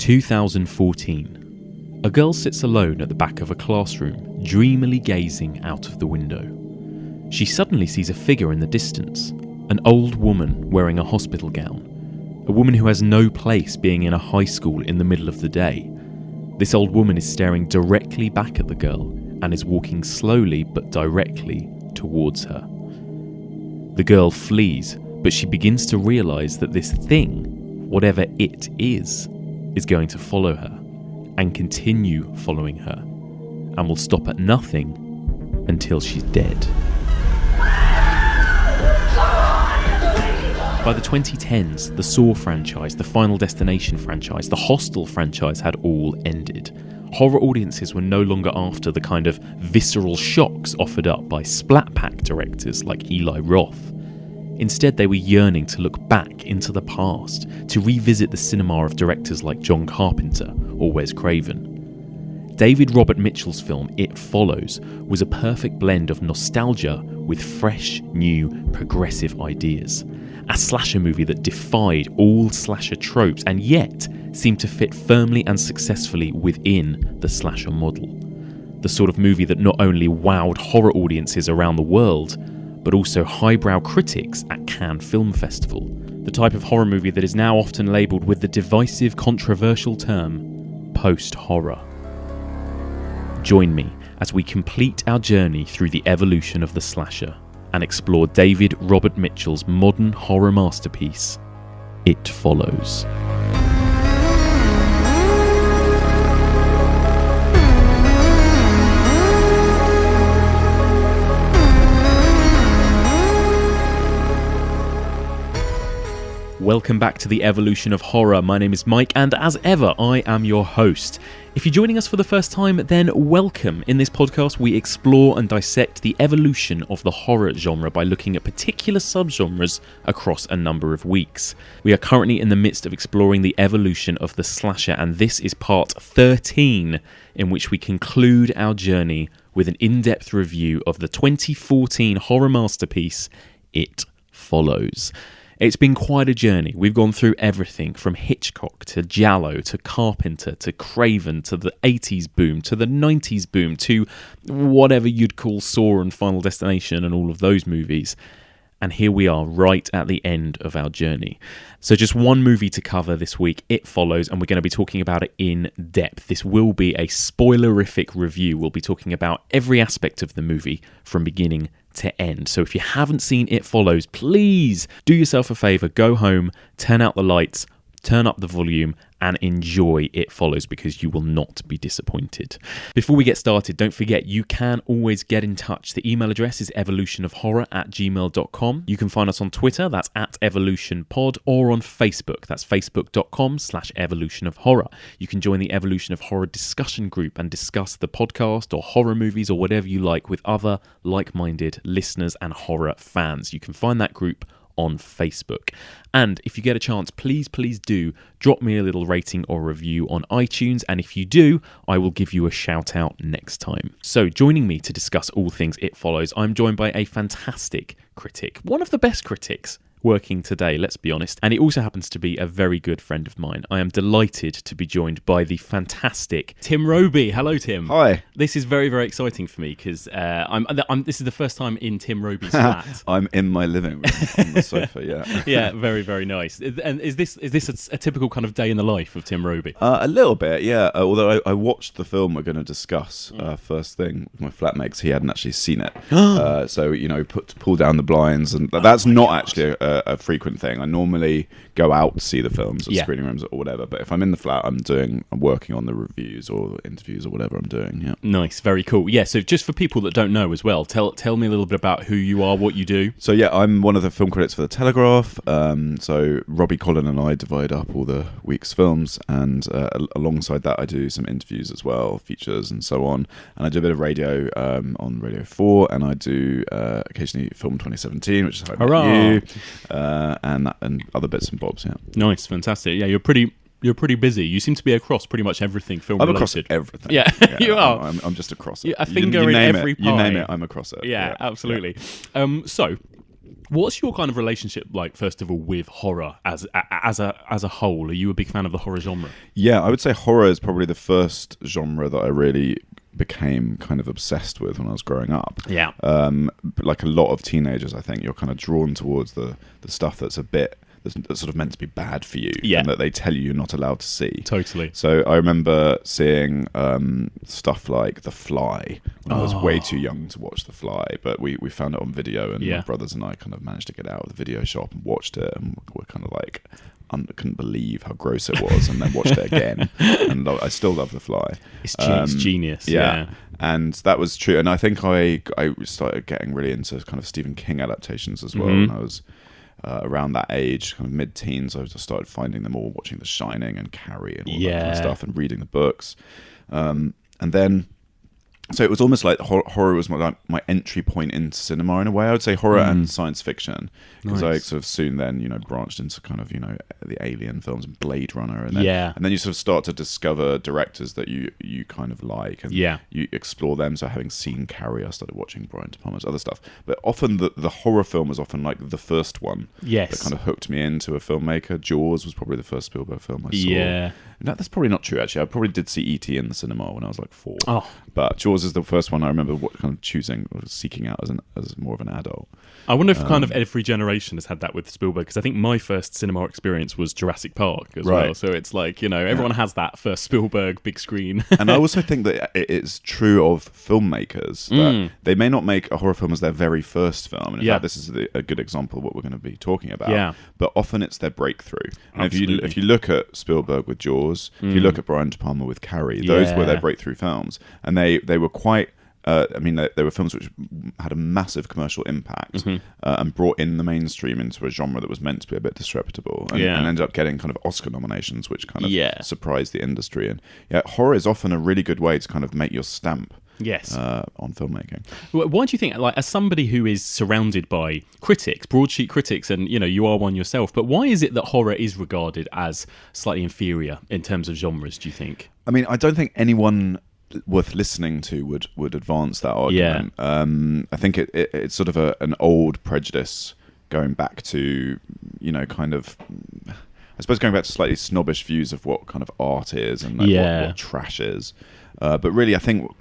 2014. A girl sits alone at the back of a classroom, dreamily gazing out of the window. She suddenly sees a figure in the distance, an old woman wearing a hospital gown, a woman who has no place being in a high school in the middle of the day. This old woman is staring directly back at the girl and is walking slowly but directly towards her. The girl flees, but she begins to realise that this thing, whatever it is going to follow her and continue following her, and will stop at nothing until she's dead. By the 2010s, the Saw franchise, the Final Destination franchise, the Hostel franchise had all ended. Horror audiences were no longer after the kind of visceral shocks offered up by splat pack directors like Eli Roth. Instead, they were yearning to look back into the past, to revisit the cinema of directors like John Carpenter or Wes Craven. David Robert Mitchell's film It Follows was a perfect blend of nostalgia with fresh, new, progressive ideas. A slasher movie that defied all slasher tropes and yet seemed to fit firmly and successfully within the slasher model. The sort of movie that not only wowed horror audiences around the world, but also highbrow critics at Cannes Film Festival. The type of horror movie that is now often labelled with the divisive, controversial term post-horror. Join me as we complete our journey through the evolution of the slasher and explore David Robert Mitchell's modern horror masterpiece, It Follows. Welcome back to the Evolution of Horror. My name is Mike, and as ever, I am your host. If you're joining us for the first time, then welcome. In this podcast, we explore and dissect the evolution of the horror genre by looking at particular subgenres across a number of weeks. We are currently in the midst of exploring the evolution of the slasher, and this is part 13, in which we conclude our journey with an in-depth review of the 2014 horror masterpiece, It Follows. It's been quite a journey. We've gone through everything from Hitchcock to Giallo to Carpenter to Craven to the 80s boom to the 90s boom to whatever you'd call Saw and Final Destination and all of those movies. And here we are right at the end of our journey. So just one movie to cover this week, It Follows, and we're going to be talking about it in depth. This will be a spoilerific review. We'll be talking about every aspect of the movie from beginning to end. So if you haven't seen It Follows, please do yourself a favour, go home, turn out the lights, turn up the volume, and enjoy It Follows, because you will not be disappointed. Before we get started, don't forget you can always get in touch. The email address is evolutionofhorror@gmail.com. You can find us on Twitter, that's @evolutionpod, or on Facebook, that's facebook.com/evolutionofhorror. You can join the Evolution of Horror discussion group and discuss the podcast or horror movies or whatever you like with other like-minded listeners and horror fans. You can find that group on Facebook. And if you get a chance, please do drop me a little rating or review on iTunes, and if you do, I will give you a shout out next time. So joining me to discuss all things It Follows, I'm joined by a fantastic critic, one of the best critics working today, let's be honest, and he also happens to be a very good friend of mine. I am delighted to be joined by the fantastic Tim Robey. Hello, Tim. Hi. This is very, very exciting for me because this is the first time in Tim Robey's flat. I'm in my living room on the sofa. Yeah. Yeah, very, very nice. And is this a typical kind of day in the life of Tim Robey? A little bit, yeah. Although I watched the film we're going to discuss first thing with my flatmate, because he hadn't actually seen it. So pull down the blinds, and that's not actually a frequent thing. I normally go out to see the films at screening rooms or whatever, but if I'm in the flat, I'm working on the reviews or interviews or whatever I'm doing. Yeah. Nice, very cool. Yeah, so just for people that don't know as well, tell me a little bit about who you are, what you do. So yeah, I'm one of the film critics for the Telegraph. So Robbie, Colin and I divide up all the week's films, and alongside that I do some interviews as well, features and so on, and I do a bit of radio on Radio 4, and I do occasionally Film 2017, which is How I Met You, and other bits and bobs. Yeah. Nice, fantastic. Yeah, you're pretty busy. You seem to be across pretty much everything film related. I'm across everything. Yeah, you are. I'm just across it. A finger in every pie. You name it, I'm across it. Yeah, absolutely. Yeah. So, What's your kind of relationship like, first of all, with horror as a whole? Are you a big fan of the horror genre? Yeah, I would say horror is probably the first genre that I really became kind of obsessed with when I was growing up. Yeah. Like a lot of teenagers, I think you're kind of drawn towards the stuff that's that's sort of meant to be bad for you, and that they tell you you're not allowed to see. Totally. So I remember seeing stuff like The Fly when I was way too young to watch The Fly, but we found it on video, and my brothers and I kind of managed to get out of the video shop and watched it, and we're kind of like, couldn't believe how gross it was, and then watched it again. And I still love The Fly. It's genius. Yeah. And that was true. And I think I started getting really into kind of Stephen King adaptations as well when I was around that age, kind of mid-teens. I just started finding them all, watching The Shining and Carrie and all that kind of stuff, and reading the books. And then, so it was almost like horror was my entry point into cinema in a way. I would say horror and science fiction, because I sort of soon then, branched into kind of, the Alien films and Blade Runner, and then you sort of start to discover directors that you kind of like, and you explore them. So having seen Carrie, I started watching Brian De Palma's other stuff. But often the horror film was often like the first one that kind of hooked me into a filmmaker. Jaws was probably the first Spielberg film I saw. Yeah. No, that's probably not true, actually. I probably did see E.T. in the cinema when I was like 4. Oh. But Jaws is the first one I remember kind of choosing or seeking out as more of an adult. I wonder if kind of every generation has had that with Spielberg, because I think my first cinema experience was Jurassic Park as well. So it's like, everyone has that first Spielberg big screen. And I also think that it's true of filmmakers that they may not make a horror film as their very first film. And in fact, this is a good example of what we're going to be talking about. Yeah. But often it's their breakthrough. And if you look at Spielberg with Jaws, if you look at Brian De Palma with Carrie, those were their breakthrough films. And they were quite... they were films which had a massive commercial impact and brought in the mainstream into a genre that was meant to be a bit disreputable, and ended up getting kind of Oscar nominations, which kind of surprised the industry. And horror is often a really good way to kind of make your stamp on filmmaking. Why do you think, like, as somebody who is surrounded by critics, broadsheet critics, and you are one yourself, but why is it that horror is regarded as slightly inferior in terms of genres, do you think? I mean, I don't think anyone worth listening to would advance that argument. I think it's sort of an old prejudice going back to kind of, I suppose, going back to slightly snobbish views of what kind of art is and what trash is. But really, I think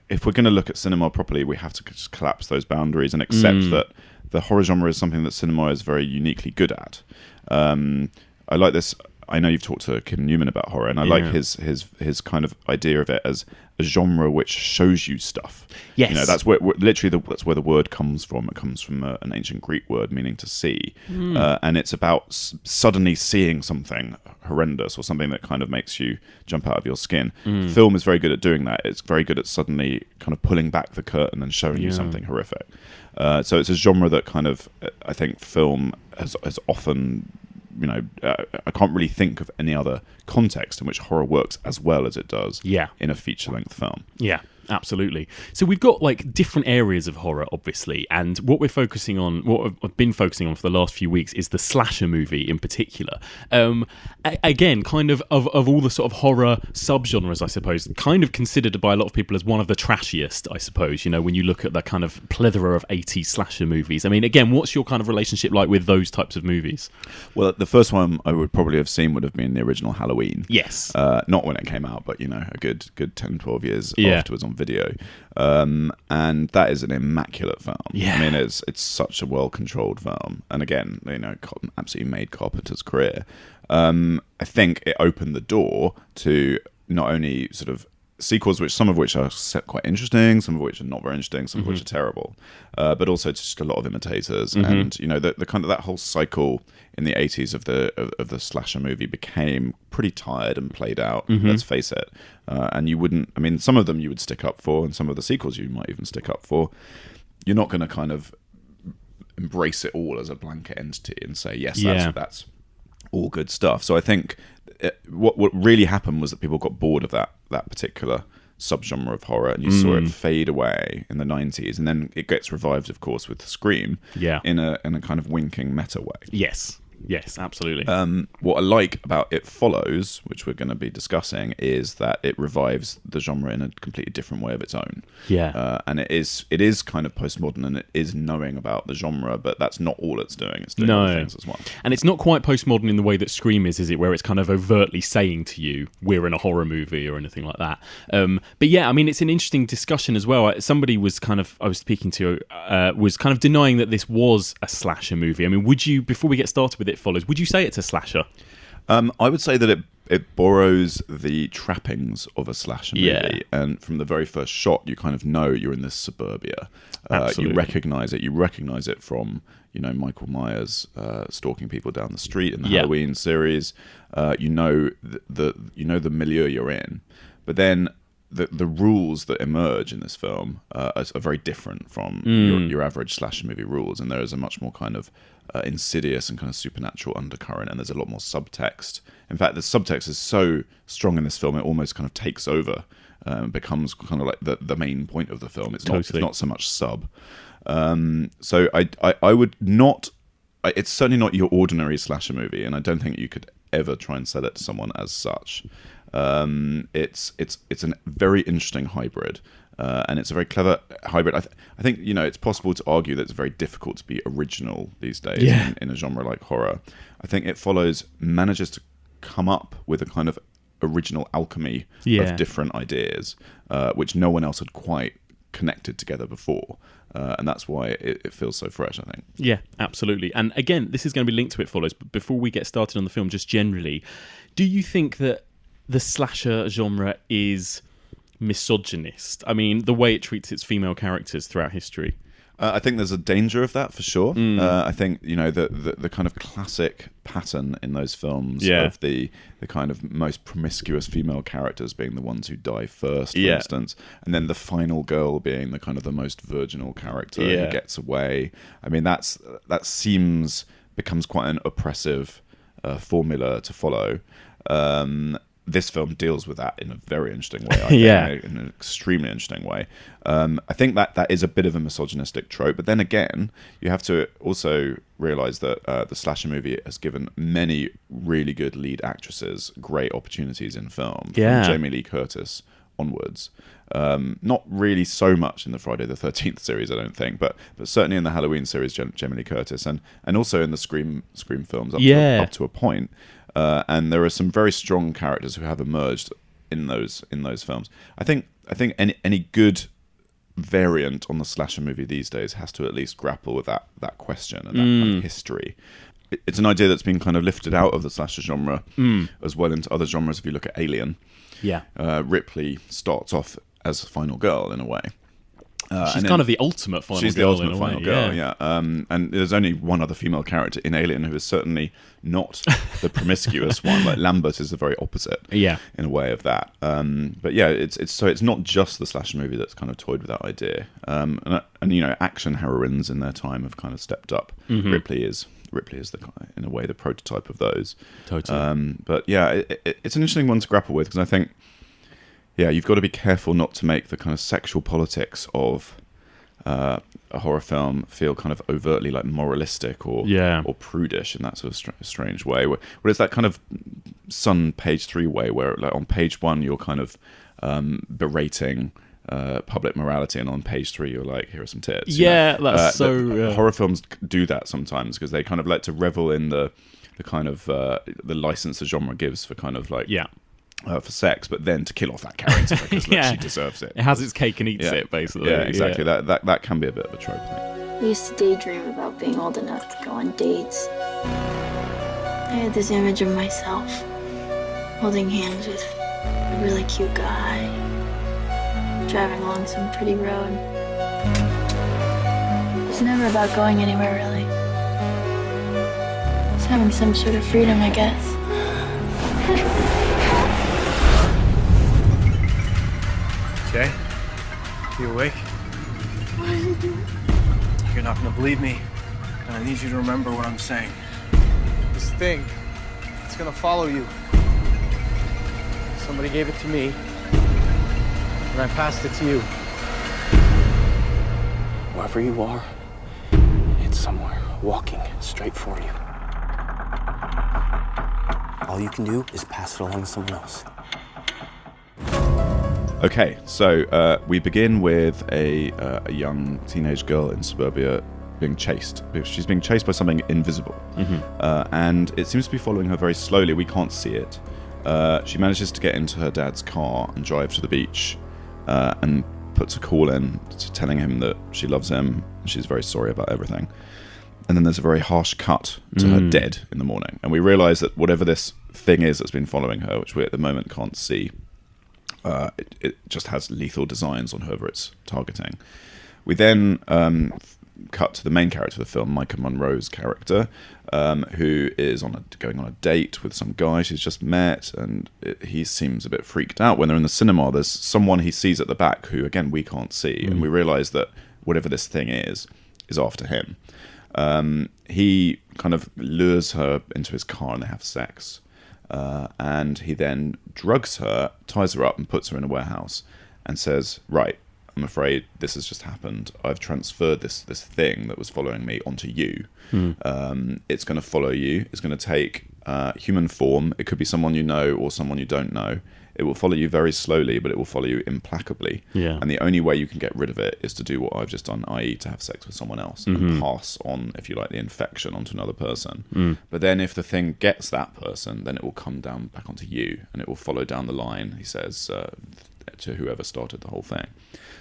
if we're going to look at cinema properly, we have to just collapse those boundaries and accept that the horror genre is something that cinema is very uniquely good at. I like this. I know you've talked to Kim Newman about horror, and I like his kind of idea of it as a genre which shows you stuff. Yes, that's where that's where the word comes from. It comes from an ancient Greek word meaning to see, and it's about suddenly seeing something horrendous or something that kind of makes you jump out of your skin. Film is very good at doing that. It's very good at suddenly kind of pulling back the curtain and showing you something horrific. So it's a genre that kind of, I think, film has often. I can't really think of any other context in which horror works as well as it does in a feature-length film. Yeah, absolutely. So we've got like different areas of horror, obviously, and what I've been focusing on for the last few weeks is the slasher movie in particular. Again, kind of all the sort of horror subgenres, I suppose, kind of considered by a lot of people as one of the trashiest, I suppose, when you look at the kind of plethora of 80s slasher movies. I mean, again, what's your kind of relationship like with those types of movies? Well, the first one I would probably have seen would have been the original Halloween. Yes. Not when it came out, but, a good 10, 12 years afterwards on video. And that is an immaculate film. Yeah. I mean, it's such a well-controlled film. And again, absolutely made Carpenter's career. I think it opened the door to not only sort of sequels, some of which are quite interesting, some of which are not very interesting, some of which are terrible, but also just a lot of imitators. And the kind of that whole cycle in the 80s of the slasher movie became pretty tired and played out. Let's face it. And you wouldn't. I mean, some of them you would stick up for, and some of the sequels you might even stick up for. You're not going to kind of embrace it all as a blanket entity and say yes, that's all good stuff. So I think what really happened was that people got bored of that particular subgenre of horror, and you saw it fade away in the 90s, and then it gets revived, of course, with Scream in a kind of winking meta way. Yes. Yes, absolutely. What I like about It Follows, which we're going to be discussing, is that it revives the genre in a completely different way of its own. Yeah. And it is kind of postmodern, and it is knowing about the genre, but that's not all it's doing. It's doing other things as well. And it's not quite postmodern in the way that Scream is it? Where it's kind of overtly saying to you, we're in a horror movie or anything like that. But yeah, I mean, it's an interesting discussion as well. Somebody I was speaking to, was kind of denying that this was a slasher movie. I mean, would you, before we get started with It Follows, would you say it's a slasher? I would say that it borrows the trappings of a slasher movie, Yeah. and from the very first shot, you kind of know you're in this suburbia. You recognise it. You recognise it from Michael Myers stalking people down the street in the Halloween series. You know the milieu you're in, but then the rules that emerge in this film are very different from your average slasher movie rules, and there is a much more kind of insidious and kind of supernatural undercurrent, and there's a lot more subtext. In fact, the subtext is so strong in this film, it almost kind of takes over, becomes kind of like the main point of the film. It's not so much sub. So I would not. It's certainly not your ordinary slasher movie, and I don't think you could ever try and sell it to someone as such. It's a very interesting hybrid, and it's a very clever hybrid. I think it's possible to argue that it's very difficult to be original these days in a genre like horror. I think It Follows manages to come up with a kind of original alchemy of different ideas, which no one else had quite connected together before. And that's why it feels so fresh, I think. Yeah, absolutely. And again, this is going to be linked to It Follows, but before we get started on the film, just generally, do you think that the slasher genre is misogynist? I mean, the way it treats its female characters throughout history. I think there's a danger of that for sure. I think the kind of classic pattern in those films of the kind of most promiscuous female characters being the ones who die first, for instance, and then the final girl being the kind of the most virginal character who gets away. I mean, that becomes quite an oppressive formula to follow. This film deals with that in a very interesting way, I think, in an extremely interesting way. I think that is a bit of a misogynistic trope, but then again, you have to also realise that the slasher movie has given many really good lead actresses great opportunities in film, from Jamie Lee Curtis onwards. Not really so much in the Friday the 13th series, I don't think, but certainly in the Halloween series, Jamie Lee Curtis, and also in the Scream films up to a point. And there are some very strong characters who have emerged in those films. I think any good variant on the slasher movie these days has to at least grapple with that question and that kind of history. It's an idea that's been kind of lifted out of the slasher genre as well into other genres. If you look at Alien, Ripley starts off as a final girl in a way. She's kind of the ultimate final girl. She's the ultimate final girl, yeah. And there's only one other female character in Alien who is certainly not the promiscuous one. Like Lambert is the very opposite, in a way of that. But yeah, it's not just the slasher movie that's kind of toyed with that idea. And action heroines in their time have kind of stepped up. Ripley is in a way the prototype of those. Totally. But yeah, it's an interesting one to grapple with, because I think, you've got to be careful not to make the kind of sexual politics of a horror film feel kind of overtly like moralistic or prudish in that sort of strange way. Where it's that kind of Sun page 3 way, where like on page 1 you're kind of berating public morality, and on page 3 you're like, here are some tits. That's so... Horror films do that sometimes, because they kind of like to revel in the kind of the license the genre gives for kind of like... for sex, but then to kill off that character because she deserves it. It has its cake and eats it, basically. Yeah, exactly. That can be a bit of a trope, I think. I used to daydream about being old enough to go on dates. I had this image of myself holding hands with a really cute guy, driving along some pretty road. It was never about going anywhere, really. It's having some sort of freedom, I guess. Jay, you awake? You're not gonna believe me, and I need you to remember what I'm saying. This thing, it's gonna follow you. Somebody gave it to me, and I passed it to you. Wherever you are, it's somewhere walking straight for you. All you can do is pass it along to someone else. Okay, so we begin with a young teenage girl in suburbia being chased. She's being chased by something invisible, and it seems to be following her very slowly. We can't see it. She manages to get into her dad's car and drive to the beach, and puts a call in telling him that she loves him and she's very sorry about everything. And then there's a very harsh cut to her dead in the morning, and we realise that whatever this thing is that's been following her, which we at the moment can't see, it just has lethal designs on whoever it's targeting. We then cut to the main character of the film, Micah Monroe's character, who is going on a date with some guy she's just met, and he seems a bit freaked out. When they're in the cinema, there's someone he sees at the back who, again, we can't see, and we realise that whatever this thing is after him. He kind of lures her into his car and they have sex. And he then drugs her, ties her up and puts her in a warehouse and says, right, I'm afraid this has just happened. I've transferred this thing that was following me onto you. It's going to follow you. It's going to take human form. It could be someone you know or someone you don't know. It will follow you very slowly, but it will follow you implacably. Yeah. And the only way you can get rid of it is to do what I've just done, i.e. to have sex with someone else and pass on, if you like, the infection onto another person. But then if the thing gets that person, then it will come down back onto you and it will follow down the line, he says, to whoever started the whole thing.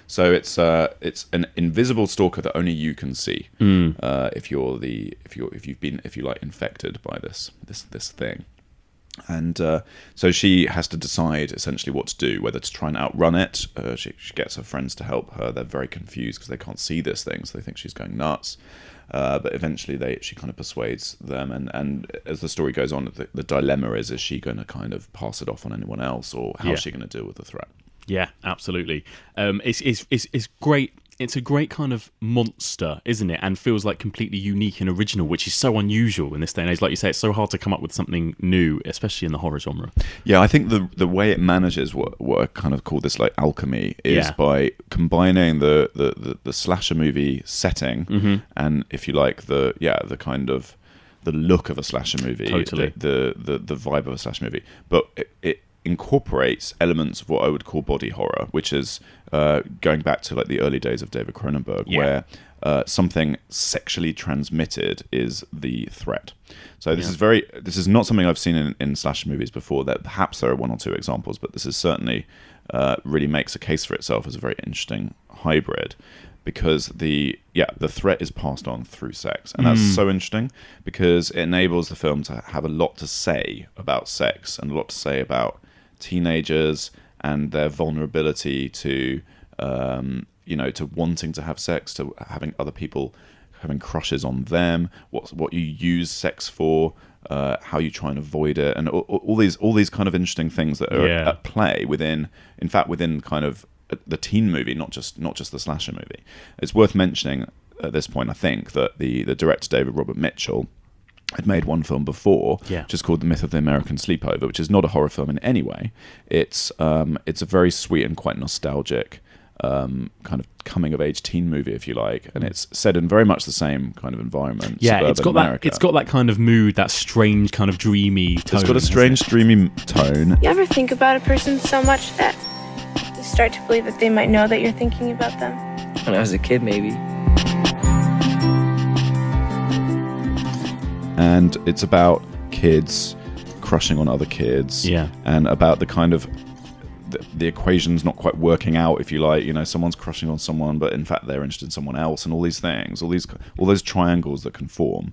So it's an invisible stalker that only you can see if you've been, if you like, infected by this thing. And so she has to decide essentially what to do, whether to try and outrun it. She gets her friends to help her. They're very confused because they can't see this thing, so they think she's going nuts. But eventually she kind of persuades them. And as the story goes on, the dilemma is she going to kind of pass it off on anyone else, or how's she going to deal with the threat? Yeah, absolutely. It's great. It's a great kind of monster, isn't it? And feels like completely unique and original, which is so unusual in this day and age. Like you say, it's so hard to come up with something new, especially in the horror genre. Yeah, I think the way it manages what I kind of call this like alchemy is by combining the slasher movie setting and, if you like, the kind of the look of a slasher movie, totally. the vibe of a slasher movie, but it incorporates elements of what I would call body horror, which is going back to like the early days of David Cronenberg, where something sexually transmitted is the threat. So this is not something I've seen in slasher movies before. That perhaps there are one or two examples, but this is certainly really makes a case for itself as a very interesting hybrid, because the threat is passed on through sex, and that's so interesting because it enables the film to have a lot to say about sex and a lot to say about teenagers and their vulnerability to to wanting to have sex, to having other people having crushes on them, what you use sex for, how you try and avoid it, and all these kind of interesting things that are at play within kind of the teen movie, not just the slasher movie. It's worth mentioning at this point, I think, that the director David Robert Mitchell had made one film before, which is called The Myth of the American Sleepover, which is not a horror film in any way. It's a very sweet and quite nostalgic kind of coming of age teen movie, if you like, and it's set in very much the same kind of environment. Yeah, it's got America. It's got that kind of mood, that strange kind of dreamy tone. It's got a strange dreamy tone. You ever think about a person so much that you start to believe that they might know that you're thinking about them? When I was a kid, maybe. And it's about kids crushing on other kids, and about the kind of the equation's not quite working out, if you like. Someone's crushing on someone, but in fact they're interested in someone else, and all these things, all those triangles that can form,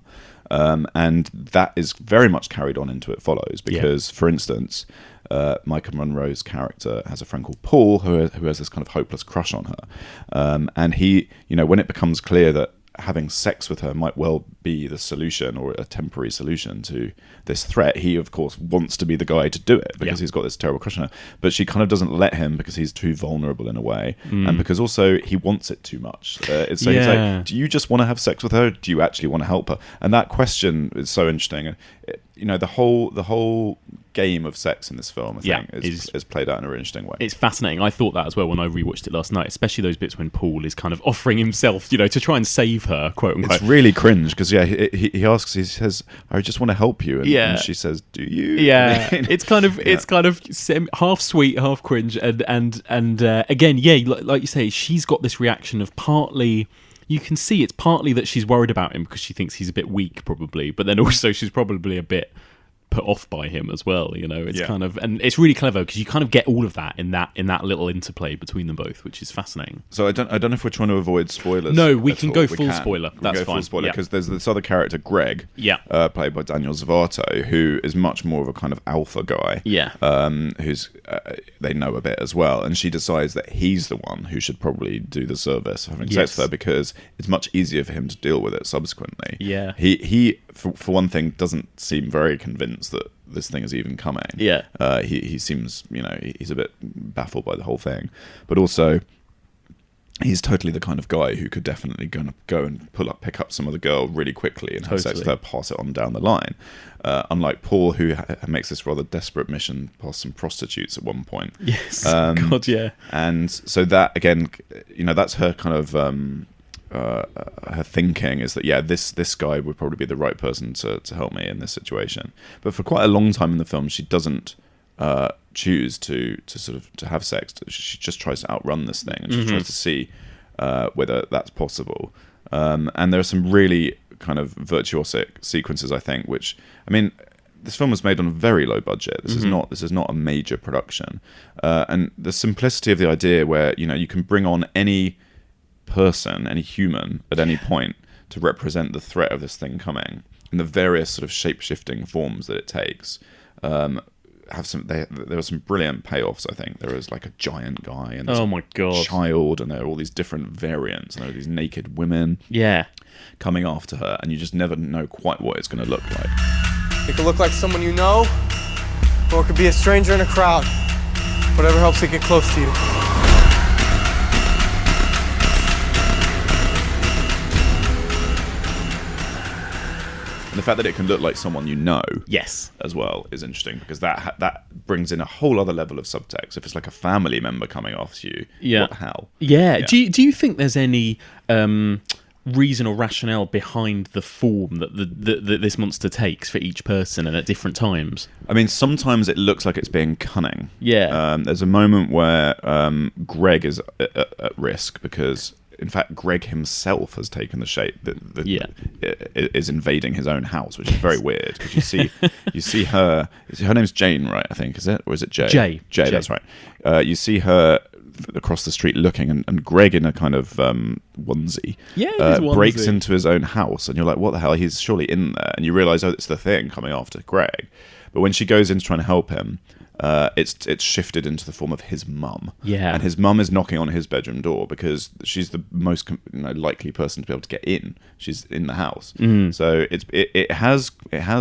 and that is very much carried on into It Follows, because, for instance, Micah Monroe's character has a friend called Paul who has this kind of hopeless crush on her, and he, when it becomes clear that having sex with her might well be the solution, or a temporary solution to this threat, he of course wants to be the guy to do it because he's got this terrible crush on her, but she kind of doesn't let him because he's too vulnerable in a way, and because also he wants it too much. He's like, do you just want to have sex with her? Do you actually want to help her? And that question is so interesting. And the whole game of sex in this film, I think, is played out in a really interesting way. It's fascinating. I thought that as well when I rewatched it last night, especially those bits when Paul is kind of offering himself, to try and save her, quote unquote. It's really cringe because he asks, he says, "I just want to help you," and she says, "Do you?" Yeah, it's kind of half sweet, half cringe, and again, like you say, she's got this reaction of partly. You can see it's partly that she's worried about him because she thinks he's a bit weak, probably, but then also she's probably a bit put off by him as well. It's kind of, and it's really clever because you kind of get all of that in that little interplay between them both, which is fascinating. So I don't know if we're trying to avoid spoilers. No, we can go full spoiler. That's fine. Because there's this other character, Greg, played by Daniel Zavato, who is much more of a kind of alpha guy. Who's they know a bit as well, and she decides that he's the one who should probably do the service of having sex with her because it's much easier for him to deal with it subsequently. Yeah, he for one thing doesn't seem very convinced that this thing is even coming. He seems, he's a bit baffled by the whole thing, but also he's totally the kind of guy who could definitely go and pick up some other girl really quickly and have sex with her, pass it on down the line. Unlike Paul, who makes this rather desperate mission past some prostitutes at one point. Yes, God, yeah. And so that again, that's her kind of. Her thinking is that this guy would probably be the right person to help me in this situation. But for quite a long time in the film, she doesn't choose to have sex. She just tries to outrun this thing, and she tries to see whether that's possible. And there are some really kind of virtuosic sequences, I think. Which, I mean, this film was made on a very low budget. This is not a major production, and the simplicity of the idea, where you can bring on any person, any human at any point to represent the threat of this thing coming, and the various sort of shape-shifting forms that it takes there are some brilliant payoffs. I think there is like a giant guy and there's a child, and there are all these different variants, and there are these naked women coming after her, and you just never know quite what it's going to look like. It could look like someone you know, or it could be a stranger in a crowd. Whatever helps it get close to you. And the fact that it can look like someone you know, yes, as well, is interesting because that brings in a whole other level of subtext. If it's like a family member coming after you, what the hell? Yeah. Do you think there's any reason or rationale behind the form that this monster takes for each person and at different times? I mean, sometimes it looks like it's being cunning. Yeah. There's a moment where Greg is at risk because, in fact, Greg himself has taken the shape that is invading his own house, which is very weird. Because you see her. Her name's Jane, right? I think, is it, or is it Jay? Jay. That's right. You see her across the street looking, and Greg in a kind of onesie, breaks into his own house, and you're like, what the hell? He's surely in there, and you realise, it's the thing coming after Greg. But when she goes in to try and help him, it's shifted into the form of his mum. Yeah. And his mum is knocking on his bedroom door because she's the most likely person to be able to get in. She's in the house. So it has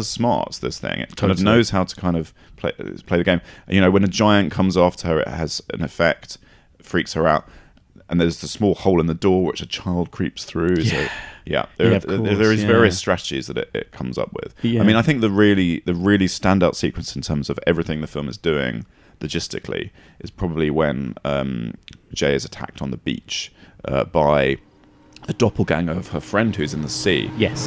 smarts, this thing. It kind of knows how to kind of play the game. When a giant comes after her, it has an effect, freaks her out. And there's the small hole in the door which a child creeps through. Yeah. So there is various strategies that it comes up with. I mean, I think the really standout sequence in terms of everything the film is doing logistically is probably when Jay is attacked on the beach by a doppelganger of her friend who's in the sea. Yes.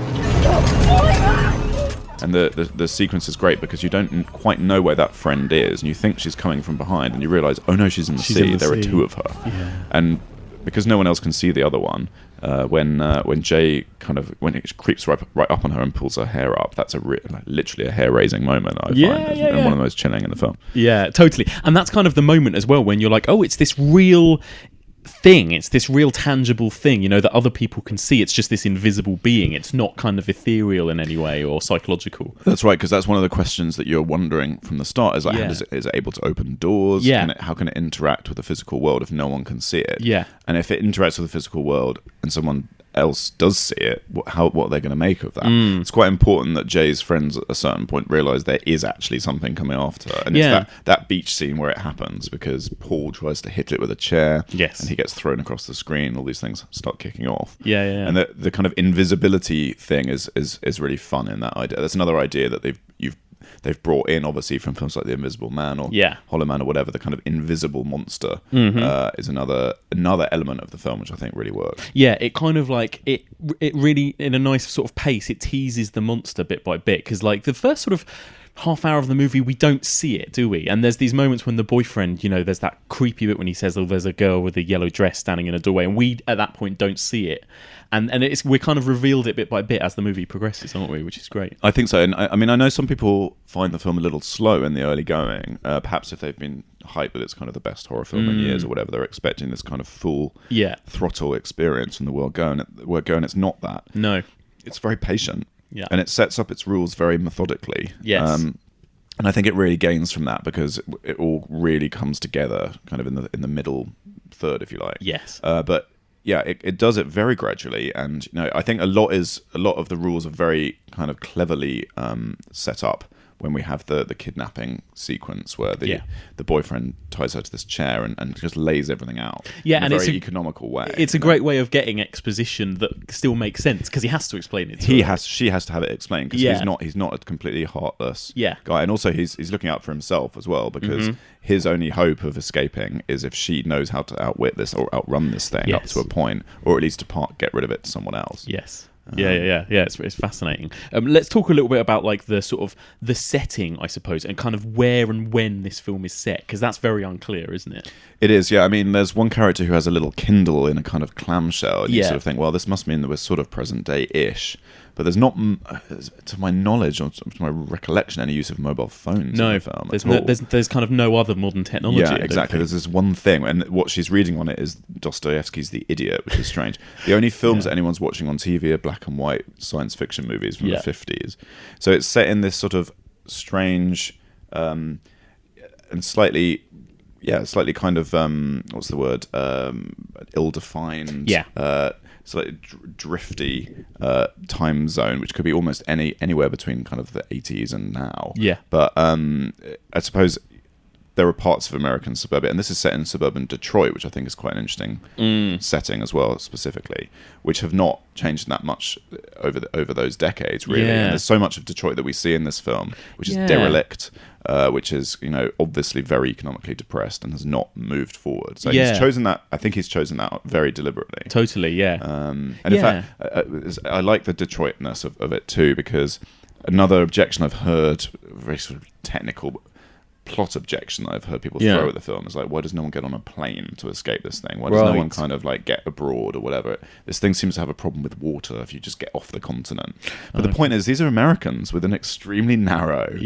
And the sequence is great because you don't quite know where that friend is, and you think she's coming from behind, and you realise, oh no, she's in the sea. There are two of her, and because no one else can see the other one, when Jay when it creeps right up on her and pulls her hair up, that's literally a hair-raising moment. I find and one of the most chilling in the film. Yeah, totally. And that's kind of the moment as well when you're like, oh, it's this real thing, it's this real tangible thing, that other people can see. It's just this invisible being. It's not kind of ethereal in any way or psychological. That's right, because that's one of the questions that you're wondering from the start is like, is it able to open doors? How can it interact with the physical world if no one can see it? And if it interacts with the physical world and someone else does see it, what are they going to make of that? It's quite important that Jay's friends at a certain point realise there is actually something coming after her, and it's that beach scene where it happens because Paul tries to hit it with a chair, and he gets thrown across the screen. All these things start kicking off, and the kind of invisibility thing is really fun in that idea. That's another idea that you've they've brought in, obviously, from films like The Invisible Man or Hollow Man or whatever, the kind of invisible monster is another element of the film which I think really works. Yeah, it kind of like it really, in a nice sort of pace, it teases the monster bit by bit, because like the first sort of half hour of the movie we don't see it, do we? And there's these moments when the boyfriend, there's that creepy bit when he says, oh, there's a girl with a yellow dress standing in a doorway, and we at that point don't see it, and we're kind of revealed it bit by bit as the movie progresses, aren't we? Which is great. I think so. And I mean, I know some people find the film a little slow in the early going, perhaps if they've been hyped that it's kind of the best horror film in years or whatever, they're expecting this kind of full throttle experience from the word go, and it's not that. No, it's very patient. Yeah. And it sets up its rules very methodically. Yes. And I think it really gains from that, because it all really comes together kind of in the middle third, if you like. Yes. But yeah, it does it very gradually, and I think a lot of the rules are very kind of cleverly set up when we have the kidnapping sequence where the boyfriend ties her to this chair and just lays everything out in a very economical way. It's a great way of getting exposition that still makes sense, because he has to explain it to her. She has to have it explained, because he's not a completely heartless guy, and also he's looking out for himself as well, because his only hope of escaping is if she knows how to outwit this or outrun this thing up to a point, or at least to get rid of it to someone else. Yes. Yeah. It's fascinating. Let's talk a little bit about like the sort of the setting, I suppose, and kind of where and when this film is set, because that's very unclear, isn't it? It is, yeah. I mean, there's one character who has a little Kindle in a kind of clamshell, and you sort of think, well, this must mean that we're sort of present day-ish. But there's not, to my knowledge or to my recollection, any use of mobile phones in the film. There's kind of no other modern technology. Yeah, exactly. There's this one thing, and what she's reading on it is Dostoevsky's The Idiot, which is strange. The only films that anyone's watching on TV are black and white science fiction movies from the 50s. So it's set in this sort of strange and slightly kind of what's the word? Ill-defined. Slightly drifty time zone, which could be almost anywhere between kind of the 80s and now. Yeah. But I suppose there are parts of American suburbia, and this is set in suburban Detroit, which I think is quite an interesting setting as well, specifically, which have not changed that much over those decades, really. Yeah. And there's so much of Detroit that we see in this film, which is derelict, which is obviously very economically depressed and has not moved forward. So he's chosen that. I think he's chosen that very deliberately. Totally, yeah. And in fact, I like the Detroitness of it too, because another objection I've heard, very sort of technical plot objection that I've heard people throw at the film is like, why does no one get on a plane to escape this thing? Why does no one kind of like get abroad or whatever? This thing seems to have a problem with water if you just get off the continent. But the point is, these are Americans with an extremely narrow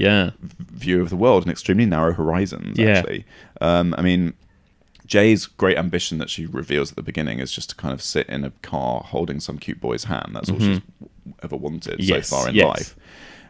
view of the world and extremely narrow horizons, actually. I mean, Jay's great ambition that she reveals at the beginning is just to kind of sit in a car holding some cute boy's hand. That's all she's ever wanted so far in life.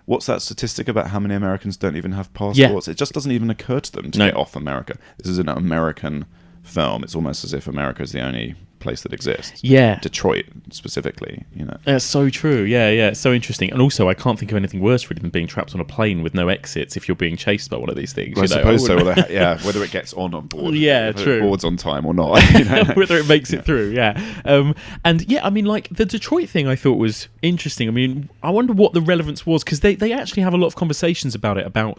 What's that statistic about how many Americans don't even have passports? It just doesn't even occur to them to get off America. This is an American film. It's almost as if America is the only place that exists. Yeah. Detroit, specifically, That's so true. Yeah. It's so interesting. And also, I can't think of anything worse really than being trapped on a plane with no exits if you're being chased by one of these things. Well, I suppose so. Whether it gets on board. Yeah, whether true. it boards on time or not. Whether it makes it through, I mean, like, the Detroit thing I thought was interesting. I mean, I wonder what the relevance was, because they actually have a lot of conversations about it, about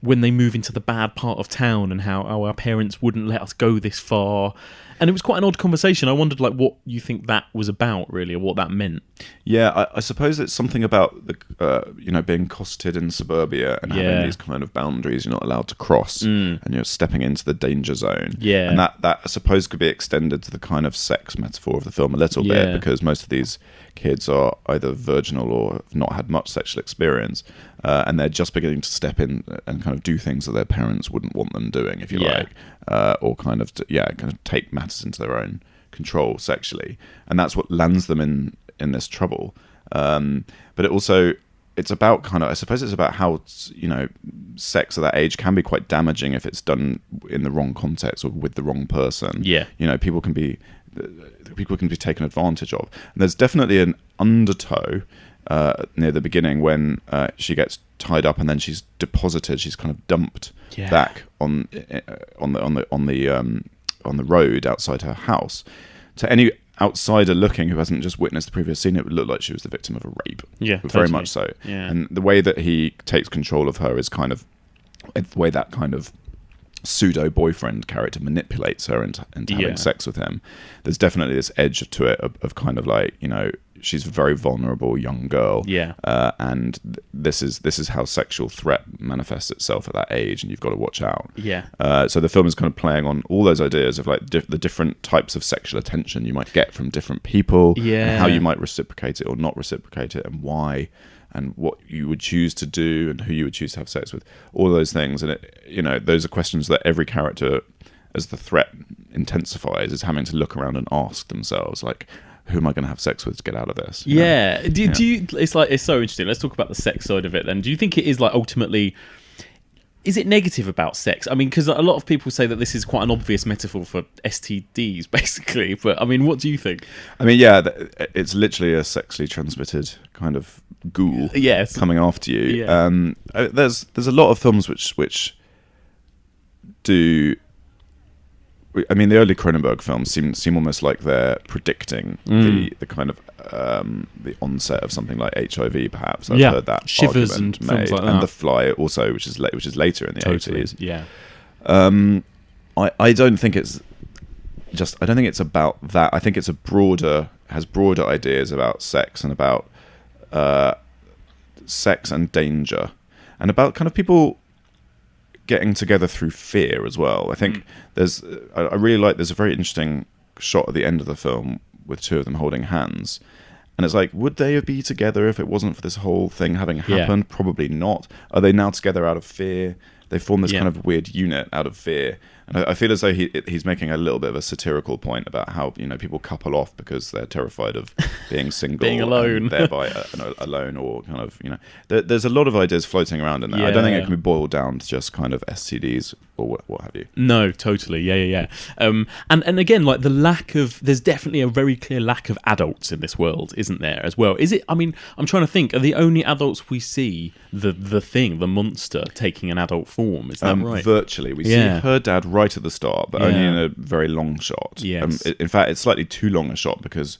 when they move into the bad part of town and how our parents wouldn't let us go this far. And it was quite an odd conversation. I wondered, like, what you think that was about, really, or what that meant. Yeah, I suppose it's something about the being cosseted in suburbia and having these kind of boundaries you're not allowed to cross, and you're stepping into the danger zone. Yeah, and that I suppose could be extended to the kind of sex metaphor of the film a little bit, because most of these kids are either virginal or have not had much sexual experience, and they're just beginning to step in and kind of do things that their parents wouldn't want them doing, if you like, or kind of take matters into their own control sexually, and that's what lands them in this trouble. But it also, it's about I suppose it's about how sex at that age can be quite damaging if it's done in the wrong context or with the wrong person. People can be taken advantage of. And there's definitely an undertow near the beginning when she gets tied up and then she's deposited. She's kind of dumped back on the road outside her house. To outsider looking who hasn't just witnessed the previous scene, it would look like she was the victim of a rape. Yeah, very much so. Yeah. And the way that he takes control of her is kind of the way that kind of pseudo boyfriend character manipulates her into having sex with him. There's definitely this edge to it of kind of like, you know, she's a very vulnerable young girl. Yeah. And this is how sexual threat manifests itself at that age, and you've got to watch out. Yeah. So the film is kind of playing on all those ideas of like the different types of sexual attention you might get from different people, and how you might reciprocate it or not reciprocate it, and why, and what you would choose to do, and who you would choose to have sex with, all those things. And it, you know, those are questions that every character, as the threat intensifies, is having to look around and ask themselves, like, who am I going to have sex with to get out of this? Do you? It's so interesting. Let's talk about the sex side of it then. Do you think it is like ultimately? Is it negative about sex? I mean, because a lot of people say that this is quite an obvious metaphor for STDs, basically. But I mean, what do you think? I mean, yeah, it's literally a sexually transmitted kind of ghoul coming after you. Yeah. There's a lot of films which do. I mean, the early Cronenberg films seem almost like they're predicting the kind of the onset of something like HIV. Perhaps I've heard that Shivers argument and made, films like that. and The Fly also, which is later in the 80s. Yeah. I don't think it's just. I don't think it's about that. I think it's has broader ideas about sex and about sex and danger, and about kind of people getting together through fear as well. I think I really like, there's a very interesting shot at the end of the film with two of them holding hands, and it's like, would they be together if it wasn't for this whole thing having happened? Probably not. Are they now together out of fear? They form this kind of weird unit out of fear. And I feel as though he's making a little bit of a satirical point about how, you know, people couple off because they're terrified of being single, being alone, and thereby alone, or kind of, you know, there's a lot of ideas floating around in there. I don't think it can be boiled down to just kind of STDs or what have you. No, totally, yeah. And again, like there's definitely a very clear lack of adults in this world, isn't there? As well, is it? I mean, I'm trying to think. Are the only adults we see the monster taking an adult form? Is that right? Virtually, we see her dad right at the start, but only in a very long shot. Yes. In fact, it's slightly too long a shot, because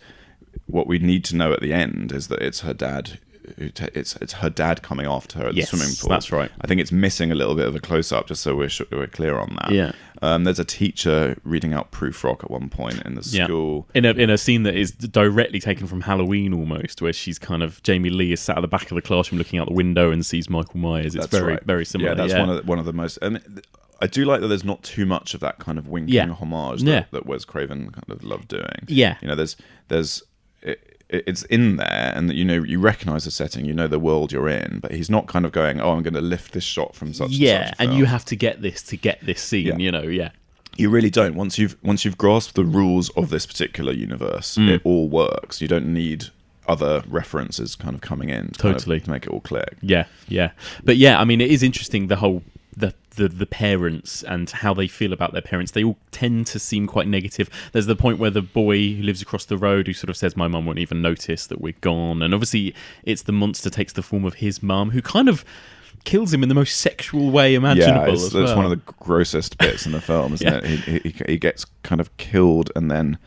what we need to know at the end is that it's her dad. It's her dad coming after her at the swimming pool. That's right. I think it's missing a little bit of a close up, just so we're clear on that. Yeah. There's a teacher reading out Prufrock at one point in the school. In a scene that is directly taken from Halloween almost, where she's kind of, Jamie Lee is sat at the back of the classroom looking out the window and sees Michael Myers. It's very similar. Yeah, that's one of the most. And I do like that there's not too much of that kind of winking homage that Wes Craven kind of loved doing. Yeah. You know, it's in there, and you know, you recognise the setting, you know the world you're in, but he's not kind of going, oh, I'm going to lift this shot from such and such a film. And you have to get this to get this scene, you know, You really don't. Once you've grasped the rules of this particular universe, it all works. You don't need other references kind of coming in to make it all click. Yeah. But yeah, I mean, it is interesting, the whole the parents and how they feel about their parents. They all tend to seem quite negative. There's the point where the boy who lives across the road, who sort of says, my mum won't even notice that we're gone, and obviously it's the monster takes the form of his mum, who kind of kills him in the most sexual way imaginable. It's one of the grossest bits in the film, isn't it? He gets kind of killed and then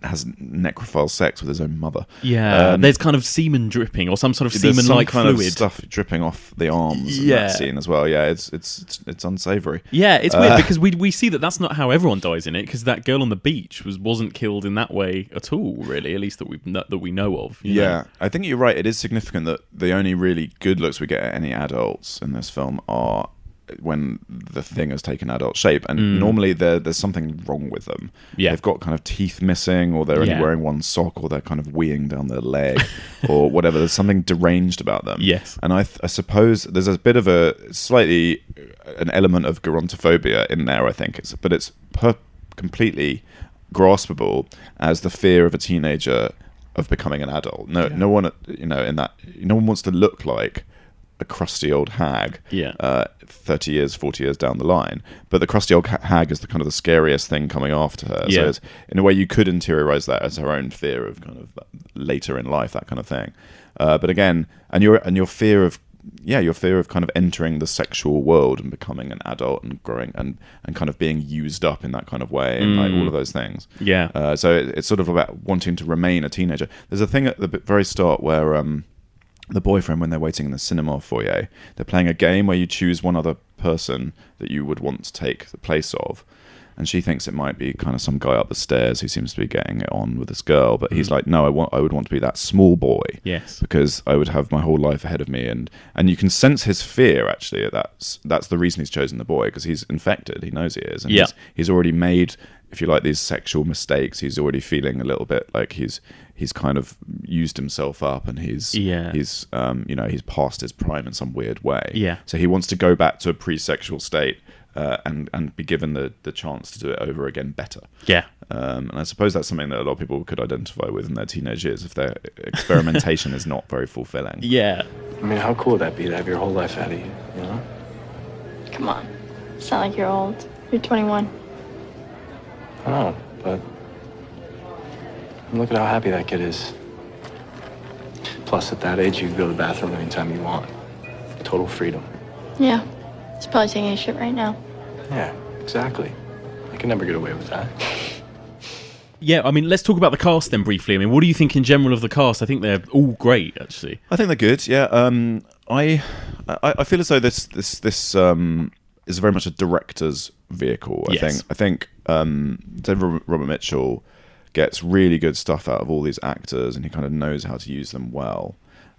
has necrophile sex with his own mother. There's kind of semen dripping or some sort of semen-like kind fluid. Of stuff dripping off the arms in that scene as well. It's unsavoury. It's weird, because we see that that's not how everyone dies in it, because that girl on the beach wasn't killed in that way at all, really, at least that we know of. You know? I think you're right. It is significant that the only really good looks we get at any adults in this film are when the thing has taken adult shape, and normally there's something wrong with them. They've got kind of teeth missing, or they're only wearing one sock, or they're kind of weeing down their leg or whatever. There's something deranged about them. And I suppose there's a bit of an element of gerontophobia in there, I think. It's completely graspable as the fear of a teenager of becoming an adult. No one, no one wants to look like a crusty old hag 30 years, 40 years down the line. But the crusty old hag is the kind of the scariest thing coming after her. So it's, in a way, you could interiorize that as her own fear of kind of later in life, that kind of thing. But again, and your fear of your fear of kind of entering the sexual world and becoming an adult and growing and kind of being used up in that kind of way, and like all of those things. Yeah. So it's sort of about wanting to remain a teenager. There's a thing at the very start where the boyfriend, when they're waiting in the cinema foyer, they're playing a game where you choose one other person that you would want to take the place of. And she thinks it might be kind of some guy up the stairs who seems to be getting it on with this girl, but he's like, no, I would want to be that small boy, Yes, because I would have my whole life ahead of me, and you can sense his fear. Actually, that's the reason he's chosen the boy, because he's infected. He knows he is, and he's already made, if you like, these sexual mistakes. He's already feeling a little bit like he's kind of used himself up, and he's past his prime in some weird way. Yeah. So he wants to go back to a pre-sexual state. And be given the chance to do it over again better. Yeah. And I suppose that's something that a lot of people could identify with in their teenage years if their experimentation is not very fulfilling. Yeah. I mean, how cool would that be to have your whole life ahead of you, you know? Come on. It's not like you're old. You're 21. I know, but look at how happy that kid is. Plus, at that age, you can go to the bathroom anytime you want. Total freedom. Yeah. He's probably taking a shit right now. Yeah, exactly. I can never get away with that. Yeah, I mean, let's talk about the cast then briefly. I mean, what do you think in general of the cast? I think they're all great, actually. I think they're good. Yeah. I feel as though this is very much a director's vehicle. I think David Robert Mitchell gets really good stuff out of all these actors, and he kind of knows how to use them well.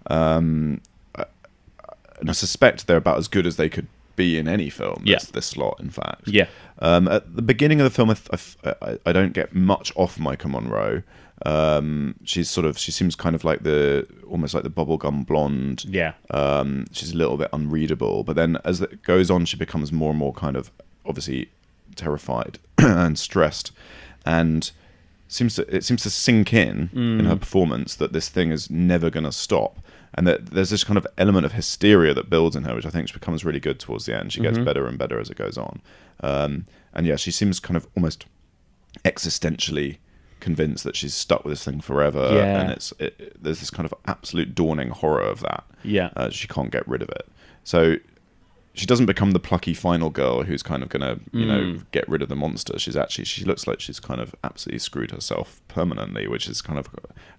And I suspect they're about as good as they could be in any film. This slot, in fact. Yeah. At the beginning of the film, I don't get much off Micah Monroe. She seems kind of like almost like the bubblegum blonde. Yeah. She's a little bit unreadable, but then as it goes on, she becomes more and more kind of obviously terrified and stressed, and it seems to sink in her performance that this thing is never going to stop. And that there's this kind of element of hysteria that builds in her, which I think becomes really good towards the end. She gets better and better as it goes on. And yeah, she seems kind of almost existentially convinced that she's stuck with this thing forever. Yeah. And there's this kind of absolute dawning horror of that. Yeah. She can't get rid of it. So she doesn't become the plucky final girl who's kind of going to, get rid of the monster. She looks like she's kind of absolutely screwed herself permanently, which is kind of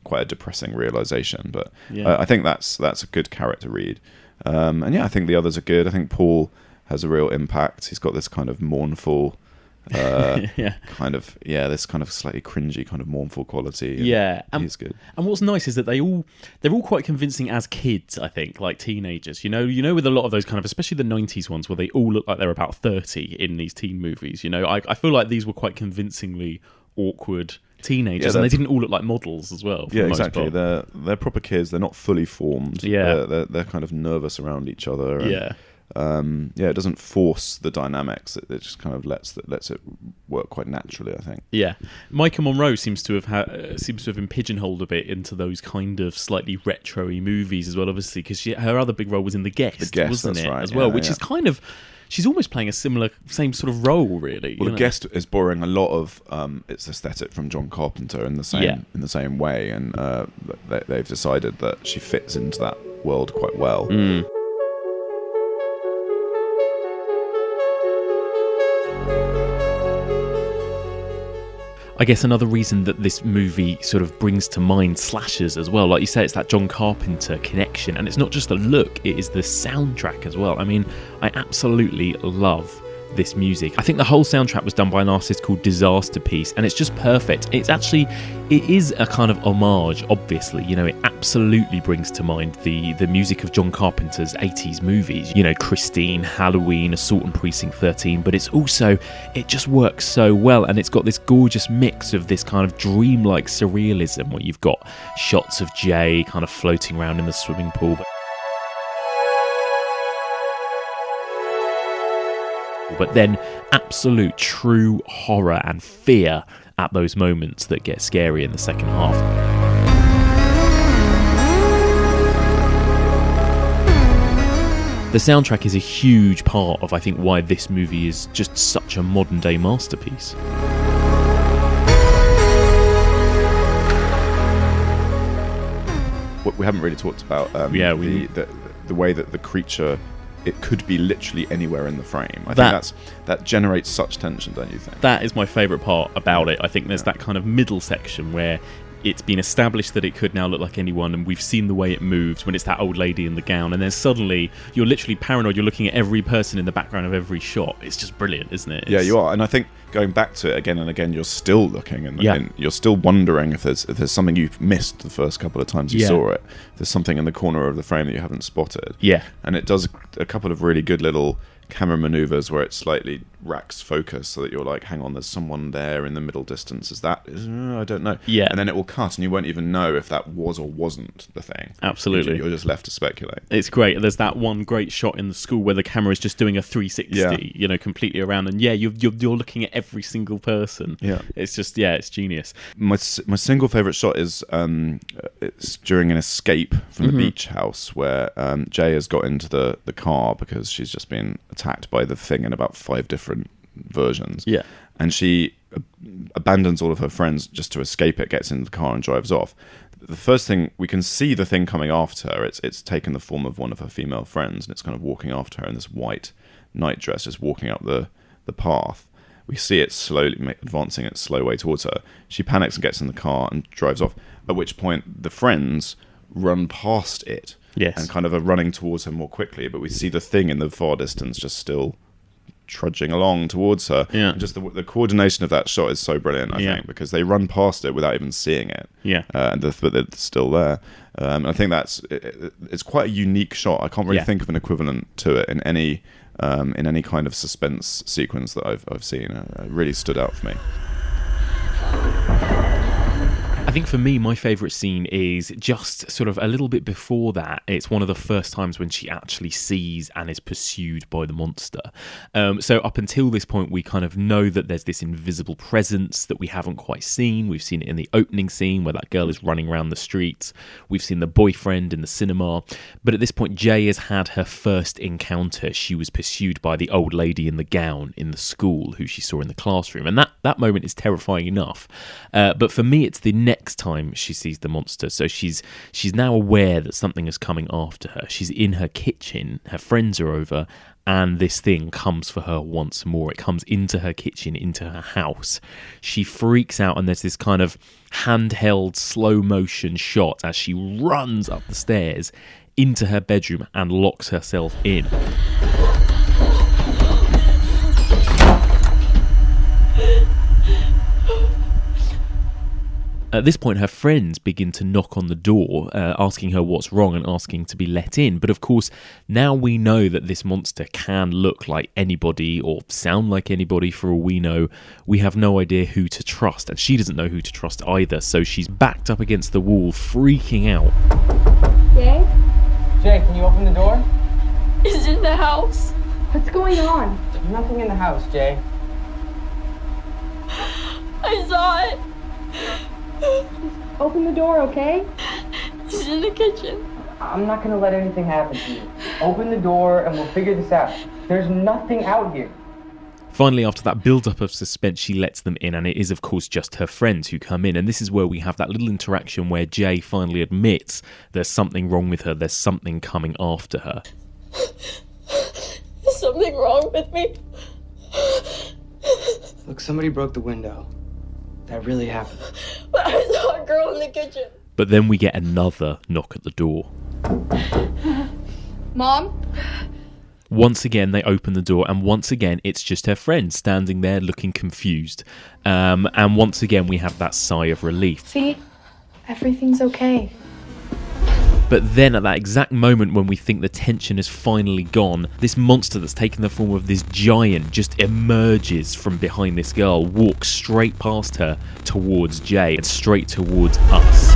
quite a depressing realization. But I think that's a good character read. And yeah, I think the others are good. I think Paul has a real impact. He's got this kind of mournful, this kind of slightly cringy, kind of mournful quality. He's good. And what's nice is that they're all quite convincing as kids. I think, like teenagers. You know, with a lot of those kind of, especially the '90s ones, where they all look like they're about 30 in these teen movies. You know, I feel like these were quite convincingly awkward teenagers, and they didn't all look like models as well. Yeah, exactly. They're proper kids. They're not fully formed. Yeah, they're kind of nervous around each other. And, it doesn't force the dynamics. It just kind of lets it work quite naturally, I think. Yeah, Micah Monroe seems to have been pigeonholed a bit into those kind of slightly retro-y movies as well, obviously, because her other big role was in The Guest, wasn't it? Right, as well, which is kind of, she's almost playing a same sort of role, really. Well, The Guest is borrowing a lot of its aesthetic from John Carpenter in the same way, and they've decided that she fits into that world quite well. I guess another reason that this movie sort of brings to mind slashers as well, like you say, it's that John Carpenter connection, and it's not just the look, it is the soundtrack as well. I mean, I absolutely love this music. I think the whole soundtrack was done by an artist called Disaster Piece, and it's just perfect. It is a kind of homage, obviously. You know, it absolutely brings to mind the music of John Carpenter's 80s movies. You know, Christine, Halloween, Assault on Precinct 13, but it just works so well, and it's got this gorgeous mix of this kind of dreamlike surrealism where you've got shots of Jay kind of floating around in the swimming pool, but then absolute true horror and fear at those moments that get scary in the second half. The soundtrack is a huge part of, I think, why this movie is just such a modern day masterpiece. What we haven't really talked about the way that the creature, it could be literally anywhere in the frame. I think that generates such tension, don't you think? That is my favourite part about it. I think there's that kind of middle section where it's been established that it could now look like anyone, and we've seen the way it moves when it's that old lady in the gown, and then suddenly you're literally paranoid. You're looking at every person in the background of every shot. It's just brilliant, isn't it? Yeah, you are. And I think going back to it again and again, you're still looking and you're still wondering if there's something you've missed the first couple of times you saw it. If there's something in the corner of the frame that you haven't spotted. Yeah. And it does a couple of really good little camera maneuvers where it slightly racks focus so that you're like, hang on, there's someone there in the middle distance. I don't know. Yeah. And then it will cut and you won't even know if that was or wasn't the thing. Absolutely. You're just left to speculate. It's great. There's that one great shot in the school where the camera is just doing a 360, completely around, and you're looking at every single person. Yeah. It's just, it's genius. My single favourite shot is it's during an escape from the beach house where Jay has got into the car because she's just been attacked by the thing in about 5 different versions. Yeah. And she abandons all of her friends just to escape it, gets into the car and drives off. The first thing, we can see the thing coming after her. It's taken the form of one of her female friends, and it's kind of walking after her in this white nightdress, just walking up the path. We see it slowly advancing its slow way towards her. She panics and gets in the car and drives off, at which point the friends run past it. Yes. And kind of are running towards her more quickly, but we see the thing in the far distance just still trudging along towards her. Yeah. And just the coordination of that shot is so brilliant, I think, because they run past it without even seeing it. Yeah. But it's still there. I think it's quite a unique shot. I can't really think of an equivalent to it in any kind of suspense sequence that I've seen. It really stood out for me. I think for me, my favourite scene is just sort of a little bit before that. It's one of the first times when she actually sees and is pursued by the monster. So up until this point, we kind of know that there's this invisible presence that we haven't quite seen. We've seen it in the opening scene where that girl is running around the streets. We've seen the boyfriend in the cinema. But at this point, Jay has had her first encounter. She was pursued by the old lady in the gown in the school who she saw in the classroom. And that moment is terrifying enough. But for me, it's the next time she sees the monster. So she's now aware that something is coming after her. She's in her kitchen, her friends are over, and this thing comes for her once more. It comes into her kitchen, into her house. She freaks out, and there's this kind of handheld slow motion shot as she runs up the stairs into her bedroom and locks herself in. At this point, her friends begin to knock on the door, asking her what's wrong and asking to be let in. But of course, now we know that this monster can look like anybody or sound like anybody for all we know. We have no idea who to trust, and she doesn't know who to trust either. So she's backed up against the wall, freaking out. Jay? Jay, can you open the door? Is it the house? What's going on? There's nothing in the house, Jay. I saw it. Open the door, okay? It's in the kitchen. I'm not gonna let anything happen to you. Open the door and we'll figure this out. There's nothing out here. Finally, after that build-up of suspense, she lets them in, and it is, of course, just her friends who come in. And this is where we have that little interaction where Jay finally admits there's something wrong with her, there's something coming after her. Is something wrong with me? Look, somebody broke the window. That really happened. But I saw a girl in the kitchen. But then we get another knock at the door. Mom? Once again, they open the door, and once again, it's just her friend standing there looking confused. And once again, we have that sigh of relief. See? Everything's okay. But then at that exact moment when we think the tension is finally gone, this monster that's taken the form of this giant just emerges from behind this girl, walks straight past her towards Jay and straight towards us.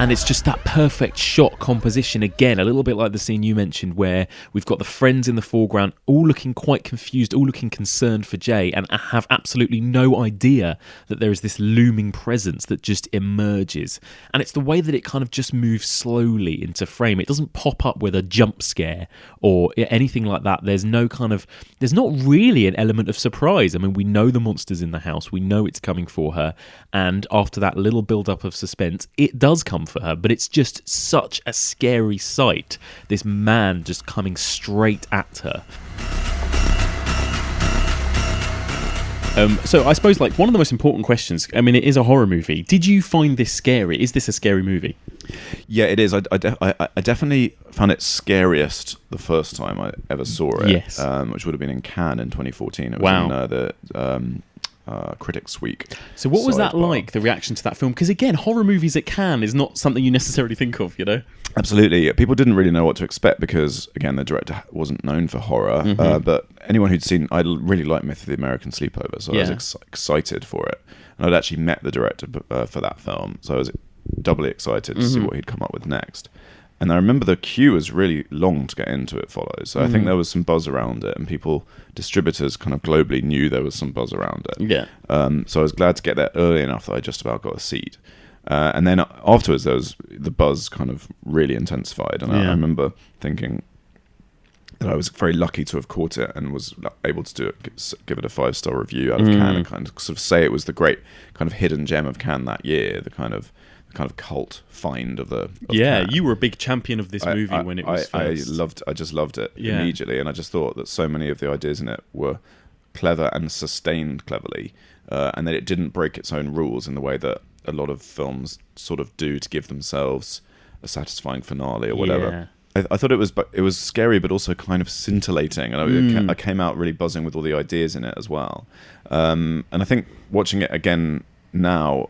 And it's just that perfect shot composition again, a little bit like the scene you mentioned where we've got the friends in the foreground all looking quite confused, all looking concerned for Jay, and have absolutely no idea that there is this looming presence that just emerges. And it's the way that it kind of just moves slowly into frame. It doesn't pop up with a jump scare or anything like that. There's not really an element of surprise. I mean, we know the monster's in the house, we know it's coming for her, and after that little build-up of suspense, it does come for her, but it's just such a scary sight, this man just coming straight at her. So I suppose like one of the most important questions, I mean, it is a horror movie. Did you find this scary? Is this a scary movie? Yeah, it is. I definitely found it scariest the first time I ever saw it. Yes. Which would have been in Cannes in 2014. It was Wow. in the Critics Week. So what was that sidebar. like, the reaction to that film? Because again, horror movies at Cannes is not something you necessarily think of, you know? Absolutely. People didn't really know what to expect because, again, the director wasn't known for horror. Mm-hmm. But anyone who'd seen... I really liked Myth of the American Sleepover, so I was excited for it. And I'd actually met the director for that film, so I was doubly excited to see what he'd come up with next. And I remember the queue was really long to get into It Follows. So I think there was some buzz around it, and distributors kind of globally knew there was some buzz around it. Yeah. So I was glad to get there early enough that I just about got a seat. And then afterwards, the buzz kind of really intensified. And I remember thinking that I was very lucky to have caught it and was able to give it a 5-star review out of Cannes and kind of sort of say it was the great kind of hidden gem of Cannes that year, the kind of cult find of Cannes. You were a big champion of this movie when it was first. I just loved it immediately, and I just thought that so many of the ideas in it were clever and sustained cleverly, and that it didn't break its own rules in the way that a lot of films sort of do to give themselves a satisfying finale or whatever. I thought it was scary, but also kind of scintillating, and I came out really buzzing with all the ideas in it as well. And I think watching it again now,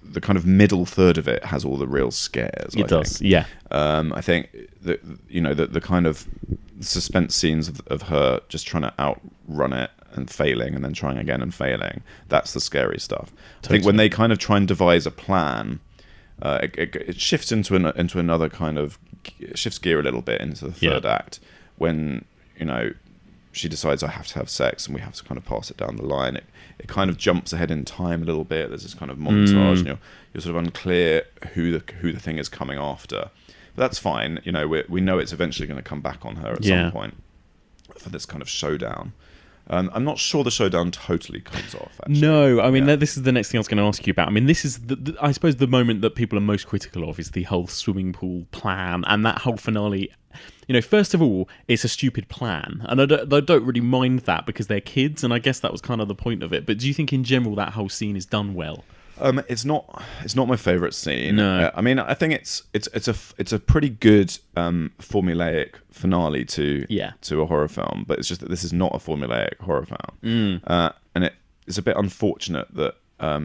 the kind of middle third of it has all the real scares. It does, yeah. I think that the kind of suspense scenes of her just trying to outrun it and failing, and then trying again and failing. That's the scary stuff. Totally. I think when they kind of try and devise a plan, it shifts into another kind of shifts gear a little bit into the third act when she decides I have to have sex and we have to kind of pass it down the line. It kind of jumps ahead in time a little bit. There's this kind of montage, and you're sort of unclear who the thing is coming after. But that's fine. We know it's eventually going to come back on her at some point for this kind of showdown. I'm not sure the showdown totally comes off, actually. No, I mean, this is the next thing I was going to ask you about. I mean, this is, I suppose, the moment that people are most critical of is the whole swimming pool plan and that whole finale. First of all, it's a stupid plan, and I don't really mind that because they're kids, and I guess that was kind of the point of it. But do you think in general that whole scene is done well? It's not my favourite scene. No. I mean, I think it's a pretty good formulaic finale to a horror film, but it's just that this is not a formulaic horror film, and it's a bit unfortunate that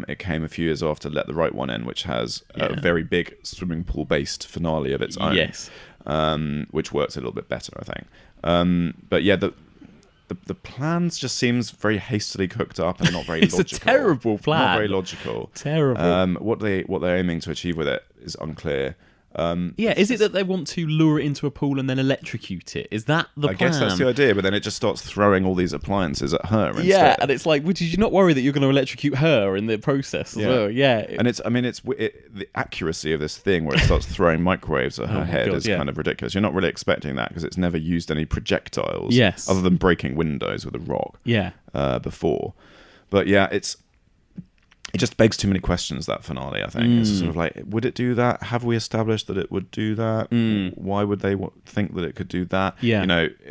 it came a few years after Let the Right One In, which has a very big swimming pool based finale of its own. Yes. Which works a little bit better, I think. But yeah, the plans just seems very hastily cooked up and not very it's logical. It's a terrible plan. Not very logical. Terrible. What they're aiming to achieve with it is unclear. Is it that they want to lure it into a pool and then electrocute it? Is that the plan? I guess that's the idea, but then it just starts throwing all these appliances at her instead. Yeah, and it's like, did you not worry that you're going to electrocute her in the process as well? Yeah. And it's the accuracy of this thing where it starts throwing microwaves at her head is kind of ridiculous. You're not really expecting that because it's never used any projectiles other than breaking windows with a rock before. But yeah, it just begs too many questions, that finale, I think. It's sort of like, would it do that? Have we established that it would do that? Why would they think that it could do that? Yeah.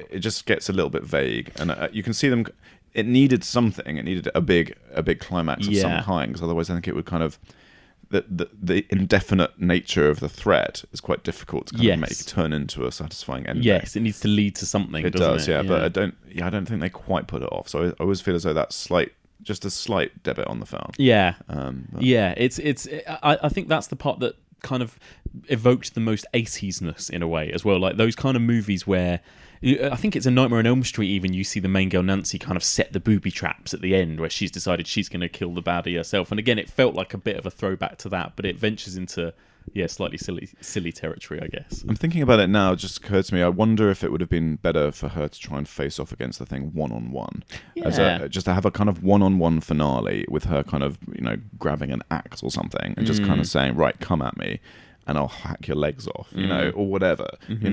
It just gets a little bit vague. And you can see them... It needed something. It needed a big climax of some kind, because otherwise I think it would kind of... The indefinite nature of the threat is quite difficult to kind of turn into a satisfying ending. Yes, it needs to lead to something, doesn't it? But I don't think they quite put it off. So I always feel as though that's just a slight debit on the film. Yeah. I think that's the part that kind of evoked the most 80s-ness in a way as well. Like those kind of movies where, I think it's A Nightmare on Elm Street even, you see the main girl Nancy kind of set the booby traps at the end where she's decided she's going to kill the baddie herself. And again, it felt like a bit of a throwback to that, but it ventures into slightly silly territory, I guess. I'm thinking about it now. It just occurred to me. I wonder if it would have been better for her to try and face off against the Thing one-on-one, just to have a kind of one-on-one finale with her kind of grabbing an axe or something and just kind of saying, right, come at me, and I'll hack your legs off, or whatever.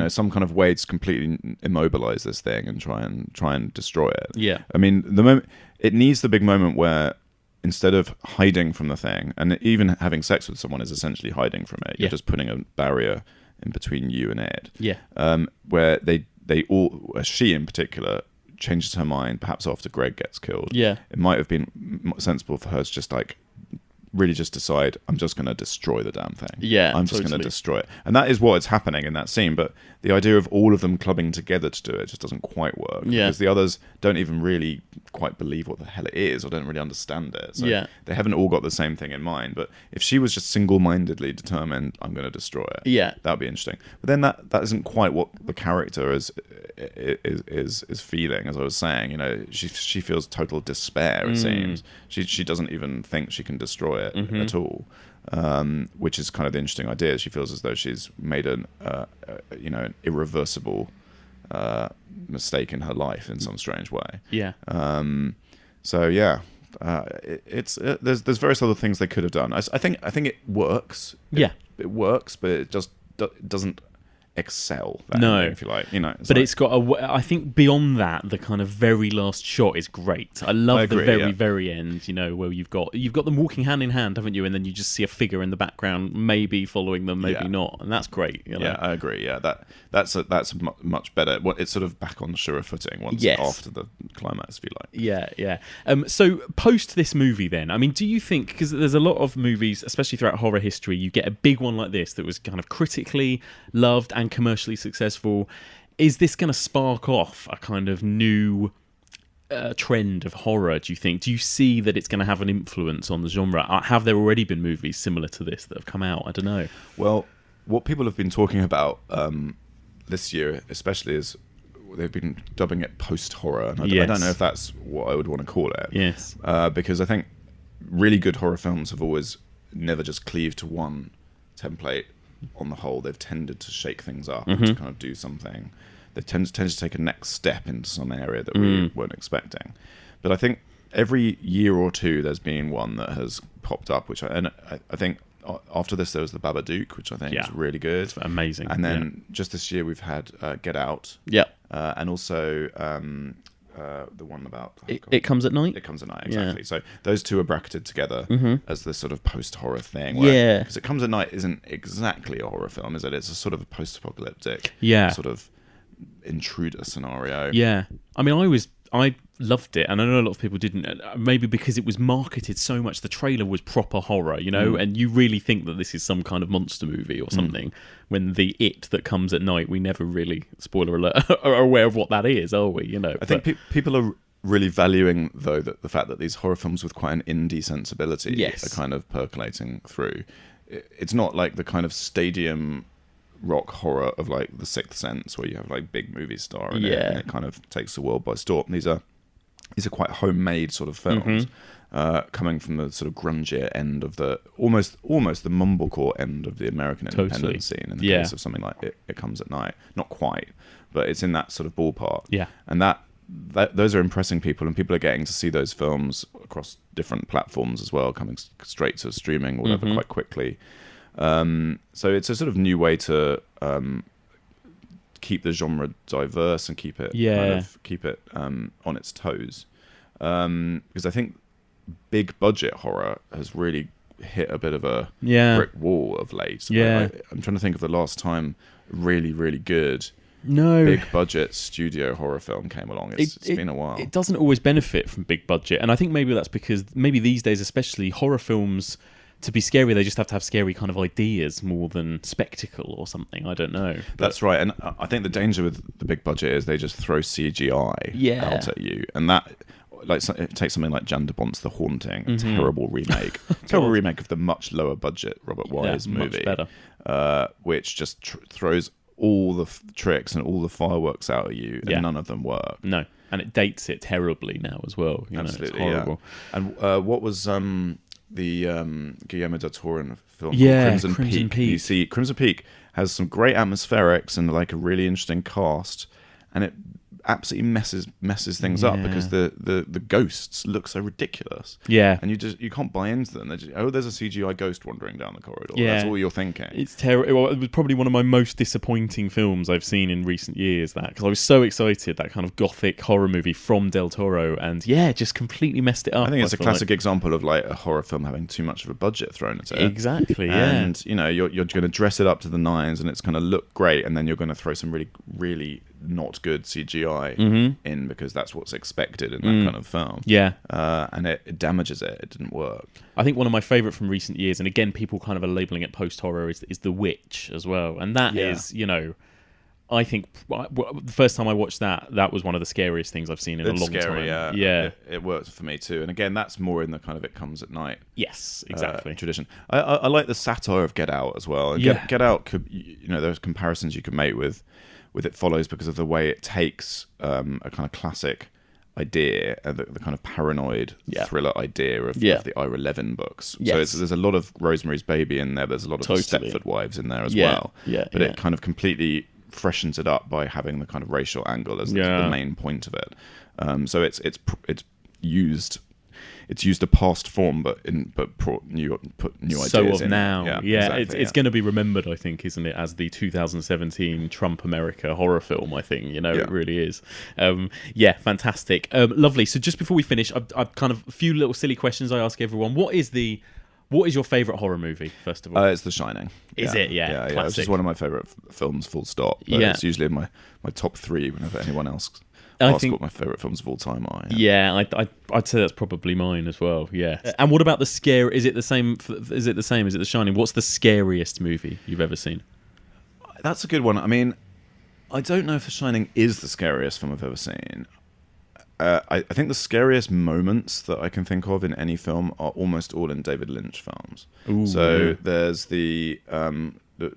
Some kind of way to completely immobilize this thing and try and destroy it. Yeah. I mean, the moment it needs the big moment where instead of hiding from the Thing, and even having sex with someone is essentially hiding from it. You're just putting a barrier in between you and it. Yeah. Where they all, she in particular, changes her mind, perhaps after Greg gets killed. Yeah. It might have been sensible for her to just really just decide, I'm just going to destroy the damn thing. Yeah, I'm just going to destroy it. And that is what is happening in that scene. But the idea of all of them clubbing together to do it just doesn't quite work. Yeah. Because the others don't even really quite believe what the hell it is or don't really understand it. So they haven't all got the same thing in mind. But if she was just single-mindedly determined, I'm going to destroy it, that would be interesting. But then that isn't quite what the character is feeling. As I was saying, she feels total despair, it seems. She doesn't even think she can destroy it at all, which is kind of the interesting idea. She feels as though she's made an irreversible mistake in her life in some strange way. There's various other things they could have done. I think it works. It works, but it just doesn't excel that, if you like, but it's got I think beyond that, the kind of very last shot is great. I love the very end, where you've got them walking hand in hand, haven't you, and then you just see a figure in the background, maybe following them, maybe not, and that's great. I agree. That's much better. It's sort of back on surer footing once after the climax, if you like. So post this movie then, I mean, do you think, because there's a lot of movies, especially throughout horror history, you get a big one like this that was kind of critically loved and commercially successful. Is this going to spark off a kind of new trend of horror, do you think? Do you see that it's going to have an influence on the genre? Have there already been movies similar to this that have come out? I don't know. Well, what people have been talking about this year especially is they've been dubbing it post-horror, and I don't know if that's what I would want to call it. Yes. Because I think really good horror films have always never just cleaved to one template. On the whole, they've tended to shake things up and to kind of do something. They tend to take a next step into some area that we weren't expecting. But I think every year or two there's been one that has popped up, which I think after this there was the Babadook, which I think is really good. It's amazing. And then just this year we've had Get Out. And also the one about It Comes at Night. It Comes at Night, exactly. So those two are bracketed together as this sort of post-horror thing. Because It Comes at Night isn't exactly a horror film, is it? It's a sort of a post-apocalyptic sort of intruder scenario. I mean, I loved it, and I know a lot of people didn't, maybe because it was marketed so much. The trailer was proper horror, and you really think that this is some kind of monster movie or something, when the It That Comes at Night, we never really, spoiler alert, are aware of what that is, are we? I think people are really valuing, though, that the fact that these horror films with quite an indie sensibility are kind of percolating through. It's not like the kind of stadium rock horror of like The Sixth Sense, where you have like big movie star in it, and it kind of takes the world by storm. These are quite homemade sort of films, coming from the sort of grungier end of the almost the mumblecore end of the American independent scene. In the case of something like It Comes at Night, not quite, but it's in that sort of ballpark. And that those are impressing people, and people are getting to see those films across different platforms as well, coming straight to streaming or whatever quite quickly. So it's a sort of new way to keep the genre diverse and keep it on its toes, because I think big budget horror has really hit a bit of a brick wall of late. I'm trying to think of the last time really good big budget studio horror film came along. It's been a while. It doesn't always benefit from big budget, and I think maybe that's because maybe these days, especially, horror films, to be scary, they just have to have scary kind of ideas more than spectacle or something. I don't know. That's right. And I think the danger with the big budget is they just throw CGI out at you. And that, like, take something like Jan de Bont's The Haunting, a terrible remake. Terrible remake of the much lower budget Robert Wise movie. Much better. Which just throws all the tricks and all the fireworks out at you, and none of them work. No. And it dates it terribly now as well. Absolutely, it's horrible. And what was... the Guillermo del Toro film Yeah, called Crimson Peak. You see, Crimson Peak has some great atmospherics and like a really interesting cast, and it absolutely messes things up because the ghosts look so ridiculous. Yeah. And you can't buy into them. There's a CGI ghost wandering down the corridor. Yeah. That's all you're thinking. It's terrible. Well, it was probably one of my most disappointing films I've seen in recent years, that, because I was so excited, that kind of gothic horror movie from Del Toro, and just completely messed it up. I think it's a classic example of like a horror film having too much of a budget thrown at it. Exactly, And you're going to dress it up to the nines, and it's going to look great, and then you're going to throw some really, really not good CGI in, because that's what's expected in that kind of film. Yeah. And it damages it. It didn't work. I think one of my favourite from recent years, and again, people kind of are labelling it post-horror, is The Witch as well. And that is, I think the first time I watched that was one of the scariest things I've seen in a long time. Yeah. It worked for me too. And again, that's more in the kind of It Comes at Night. Yes, exactly. Tradition. I like the satire of Get Out as well. Get Out could, there's comparisons you could make with It Follows, because of the way it takes a kind of classic idea, the kind of paranoid thriller idea of the Ira Levin books. So there's a lot of Rosemary's Baby in there. There's a lot of Stepford Wives in there as well. But it kind of completely freshens it up by having the kind of racial angle as the main point of it. So it's used a past form, but put new ideas so of in. Now. Exactly, it's going to be remembered, I think, isn't it, as the 2017 Trump America horror film, I think. It really is. Fantastic. Lovely. So just before we finish, I've kind of a few little silly questions I ask everyone. What is your favourite horror movie, first of all? It's The Shining. Is it? Yeah. Yeah. It's just one of my favourite films, full stop. But it's usually in my top three whenever anyone else asks what my favourite films of all time are. I'd say that's probably mine as well. Yeah. And what about the scare? Is it the same? Is it The Shining? What's the scariest movie you've ever seen? That's a good one. I mean, I don't know if The Shining is the scariest film I've ever seen. I think the scariest moments that I can think of in any film are almost all in David Lynch films. There's the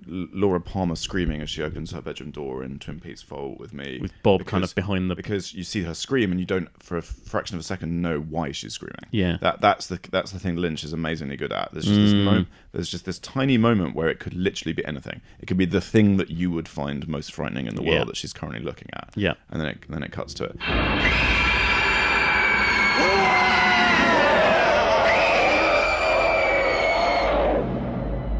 Laura Palmer screaming as she opens her bedroom door in Twin Peaks: Fall with Me, with Bob kind of behind because you see her scream and you don't for a fraction of a second know why she's screaming. That's the thing Lynch is amazingly good at. There's just this moment, there's just this tiny moment where it could literally be anything. It could be the thing that you would find most frightening in the world that she's currently looking at. And then it cuts to it.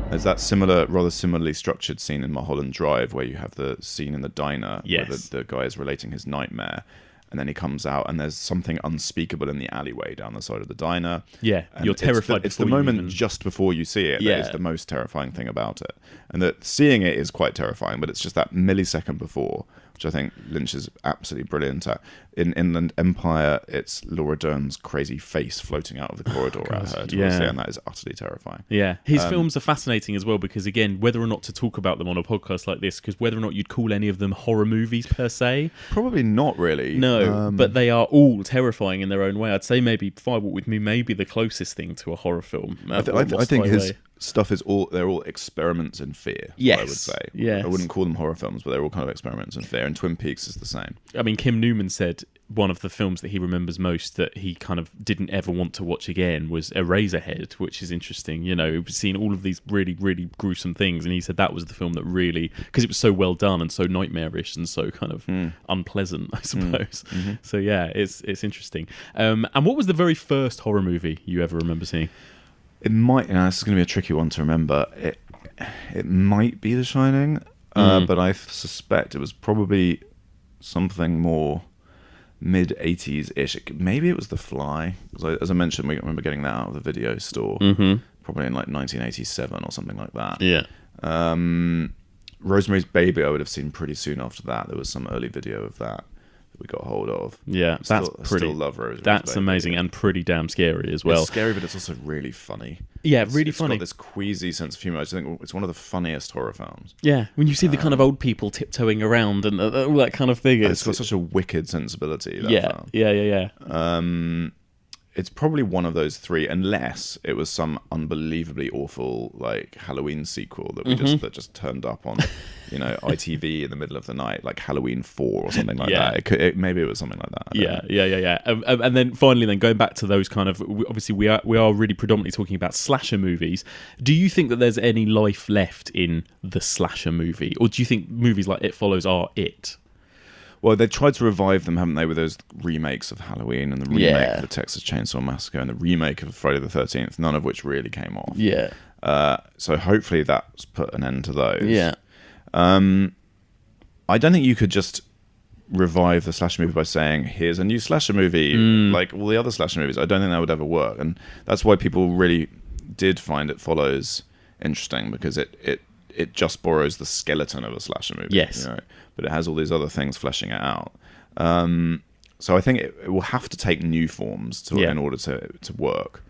There's that rather similarly structured scene in Mulholland Drive where you have the scene in the diner where the guy is relating his nightmare, and then he comes out and there's something unspeakable in the alleyway down the side of the diner. And you're terrified. It's the moment just before you see it that is the most terrifying thing about it. And that seeing it is quite terrifying, but it's just that millisecond before, which I think Lynch is absolutely brilliant at. In Inland Empire, it's Laura Dern's crazy face floating out of the corridor at her towards the end. That is utterly terrifying. His films are fascinating as well, because again, whether or not to talk about them on a podcast like this, because whether or not you'd call any of them horror movies per se, probably not really. No, but they are all terrifying in their own way. I'd say maybe Firewalk with Me may be the closest thing to a horror film. I think his stuff is they're all experiments in fear. I would say. I wouldn't call them horror films, but they're all kind of experiments in fear. And Twin Peaks is the same. I mean, Kim Newman said one of the films that he remembers most that he kind of didn't ever want to watch again was Eraserhead, which is interesting. We've seen all of these really, really gruesome things, and he said that was the film that really, because it was so well done and so nightmarish and so kind of unpleasant, I suppose. So it's interesting. And what was the very first horror movie you ever remember seeing? It might. This is going to be a tricky one to remember. It might be The Shining, but I suspect it was probably something more mid-80s-ish. Maybe it was The Fly. As I mentioned, we remember getting that out of the video store, probably in like 1987 or something like that. Rosemary's Baby I would have seen pretty soon after that. There was some early video of that we got hold of. Still love Rosemary's That's Baby. Amazing and pretty damn scary as well. It's scary, but it's also really funny. Really funny. It's got this queasy sense of humour. I just think it's one of the funniest horror films. When you see the kind of old people tiptoeing around and all that kind of thing. It's got such a wicked sensibility, that film. it's probably one of those three, unless it was some unbelievably awful like Halloween sequel that that just turned up on, ITV in the middle of the night, like Halloween 4 or something like that. Maybe it was something like that. Yeah. And then finally, going back to those kind of, obviously we are really predominantly talking about slasher movies. Do you think that there's any life left in the slasher movie, or do you think movies like It Follows are it? Well, they tried to revive them, haven't they, with those remakes of Halloween and the remake of the Texas Chainsaw Massacre and the remake of Friday the 13th, none of which really came off. Yeah. So hopefully that's put an end to those. Yeah. I don't think you could just revive the slasher movie by saying, here's a new slasher movie, like all the other slasher movies. I don't think that would ever work. And that's why people really did find It Follows interesting, because it just borrows the skeleton of a slasher movie. Yes. But it has all these other things fleshing it out. So I think it will have to take new forms in order to work.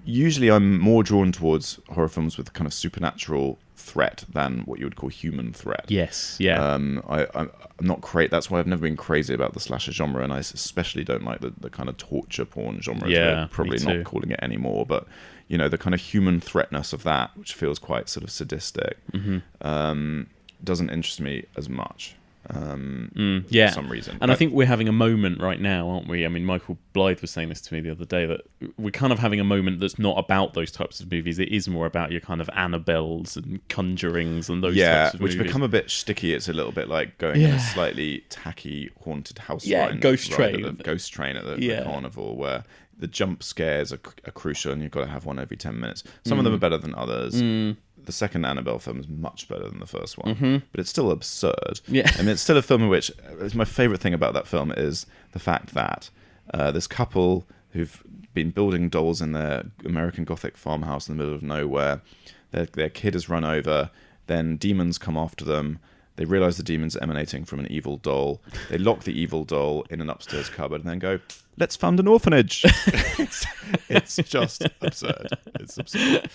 Usually I'm more drawn towards horror films with kind of supernatural threat than what you would call human threat. Yes, yeah. I'm not that's why I've never been crazy about the slasher genre, and I especially don't like the kind of torture porn genre. Yeah, we're probably not calling it anymore, but the kind of human threatness of that, which feels quite sort of sadistic, doesn't interest me as much. For some reason. And I think we're having a moment right now, aren't we? I mean, Michael Blythe was saying this to me the other day, that we're kind of having a moment that's not about those types of movies. It is more about your kind of Annabelles and Conjurings and those types of movies. Which become a bit sticky. It's a little bit like going in a slightly tacky haunted house Ghost Train at the carnival, where the jump scares are crucial and you've got to have one every 10 minutes. Some of them are better than others. The second Annabelle film is much better than the first one, but it's still absurd. Yeah. And it's still a film in which my favourite thing about that film is the fact that this couple who've been building dolls in their American Gothic farmhouse in the middle of nowhere, their kid is run over, then demons come after them. They realise the demon's emanating from an evil doll. They lock the evil doll in an upstairs cupboard and then go, let's fund an orphanage. It's just absurd. It's absurd.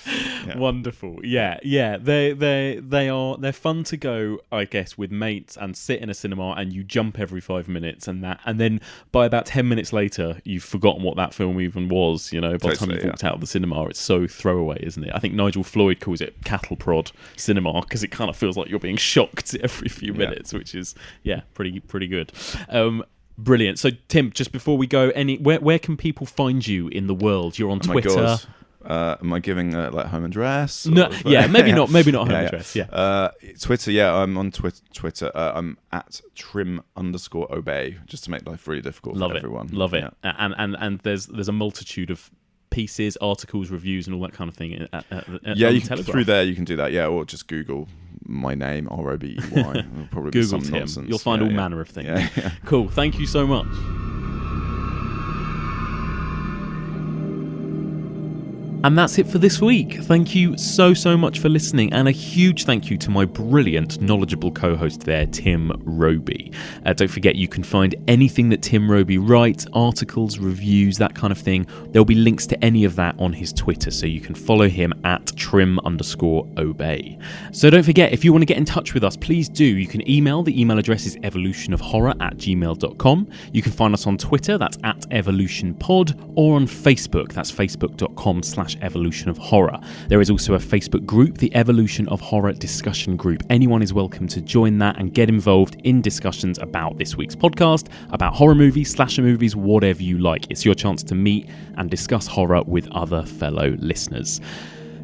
Yeah. Wonderful. Yeah. They're fun to go, I guess, with mates and sit in a cinema and you jump every 5 minutes and then by about 10 minutes later you've forgotten what that film even was, by the time you've walked out of the cinema. It's so throwaway, isn't it? I think Nigel Floyd calls it cattle prod cinema, because it kind of feels like you're being shocked every few minutes, which is pretty good. Brilliant. So, Tim, just before we go, where can people find you in the world? You're on Twitter. Am I giving like home address? No, maybe not home address. Yeah. Twitter. Yeah, I'm on Twitter. I'm at trim_obey, just to make life really difficult for everyone. Love it. Yeah. And there's a multitude of pieces, articles, reviews, and all that kind of thing. You can, through there you can do that. Yeah, or just Google my name, Robey. Probably Google some Tim. nonsense. You'll find all manner of things. Yeah. Cool. Thank you so much. And that's it for this week. Thank you so much for listening, and a huge thank you to my brilliant, knowledgeable co-host there, Tim Robey. Don't forget, you can find anything that Tim Robey writes, articles, reviews, that kind of thing. There'll be links to any of that on his Twitter, so you can follow him at trim_obey. So don't forget, if you want to get in touch with us, please do. You can email. The email address is evolutionofhorror@gmail.com. You can find us on Twitter, that's @evolutionpod, or on Facebook, that's facebook.com/Evolution of Horror. There is also a Facebook group, the Evolution of Horror discussion group. Anyone is welcome to join that and get involved in discussions about this week's podcast, about horror movies, slasher movies, whatever you like. It's your chance to meet and discuss horror with other fellow listeners.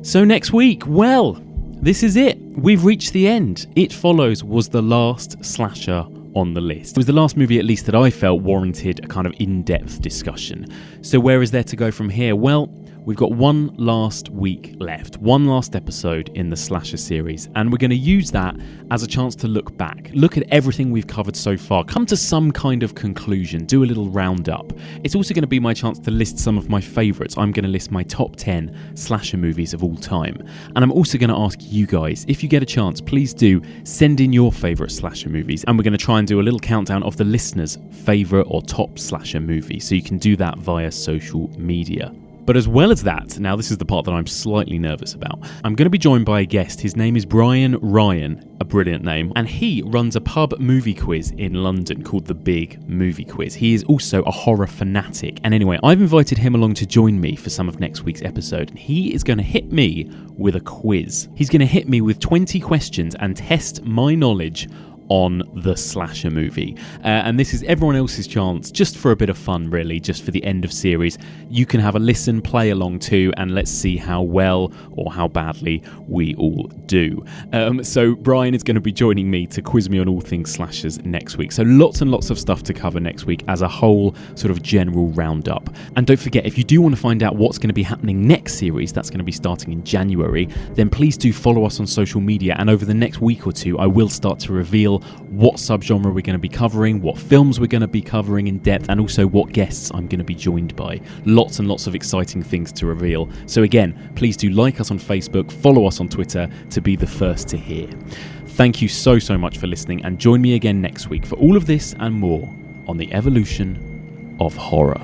So next week, well, this is it. We've reached the end. It Follows was the last slasher on the list. It was the last movie, at least, that I felt warranted a kind of in-depth discussion. So where is there to go from here? Well, we've got one last week left, one last episode in the slasher series, and we're going to use that as a chance to look back, look at everything we've covered so far, come to some kind of conclusion, do a little roundup. It's also going to be my chance to list some of my favourites. I'm going to list my top 10 slasher movies of all time. And I'm also going to ask you guys, if you get a chance, please do send in your favourite slasher movies, and we're going to try and do a little countdown of the listeners' favourite or top slasher movie, so you can do that via social media. But as well as that, now this is the part that I'm slightly nervous about, I'm going to be joined by a guest. His name is Brian Ryan, a brilliant name, and he runs a pub movie quiz in London called The Big Movie Quiz. He is also a horror fanatic, and anyway, I've invited him along to join me for some of next week's episode, and he is going to hit me with a quiz. He's going to hit me with 20 questions and test my knowledge on the slasher movie. And this is everyone else's chance, just for a bit of fun really, just for the end of series. You can have a listen, play along too, and let's see how well or how badly we all do. So Brian is going to be joining me to quiz me on all things slashers next week. So lots and lots of stuff to cover next week as a whole sort of general roundup. And don't forget, if you do want to find out what's going to be happening next series, that's going to be starting in January, then please do follow us on social media, and over the next week or two I will start to reveal what subgenre we're going to be covering, what films we're going to be covering in depth, and also what guests I'm going to be joined by. Lots and lots of exciting things to reveal. So again, please do like us on Facebook, follow us on Twitter to be the first to hear. Thank you so much for listening, and join me again next week for all of this and more on the evolution of horror.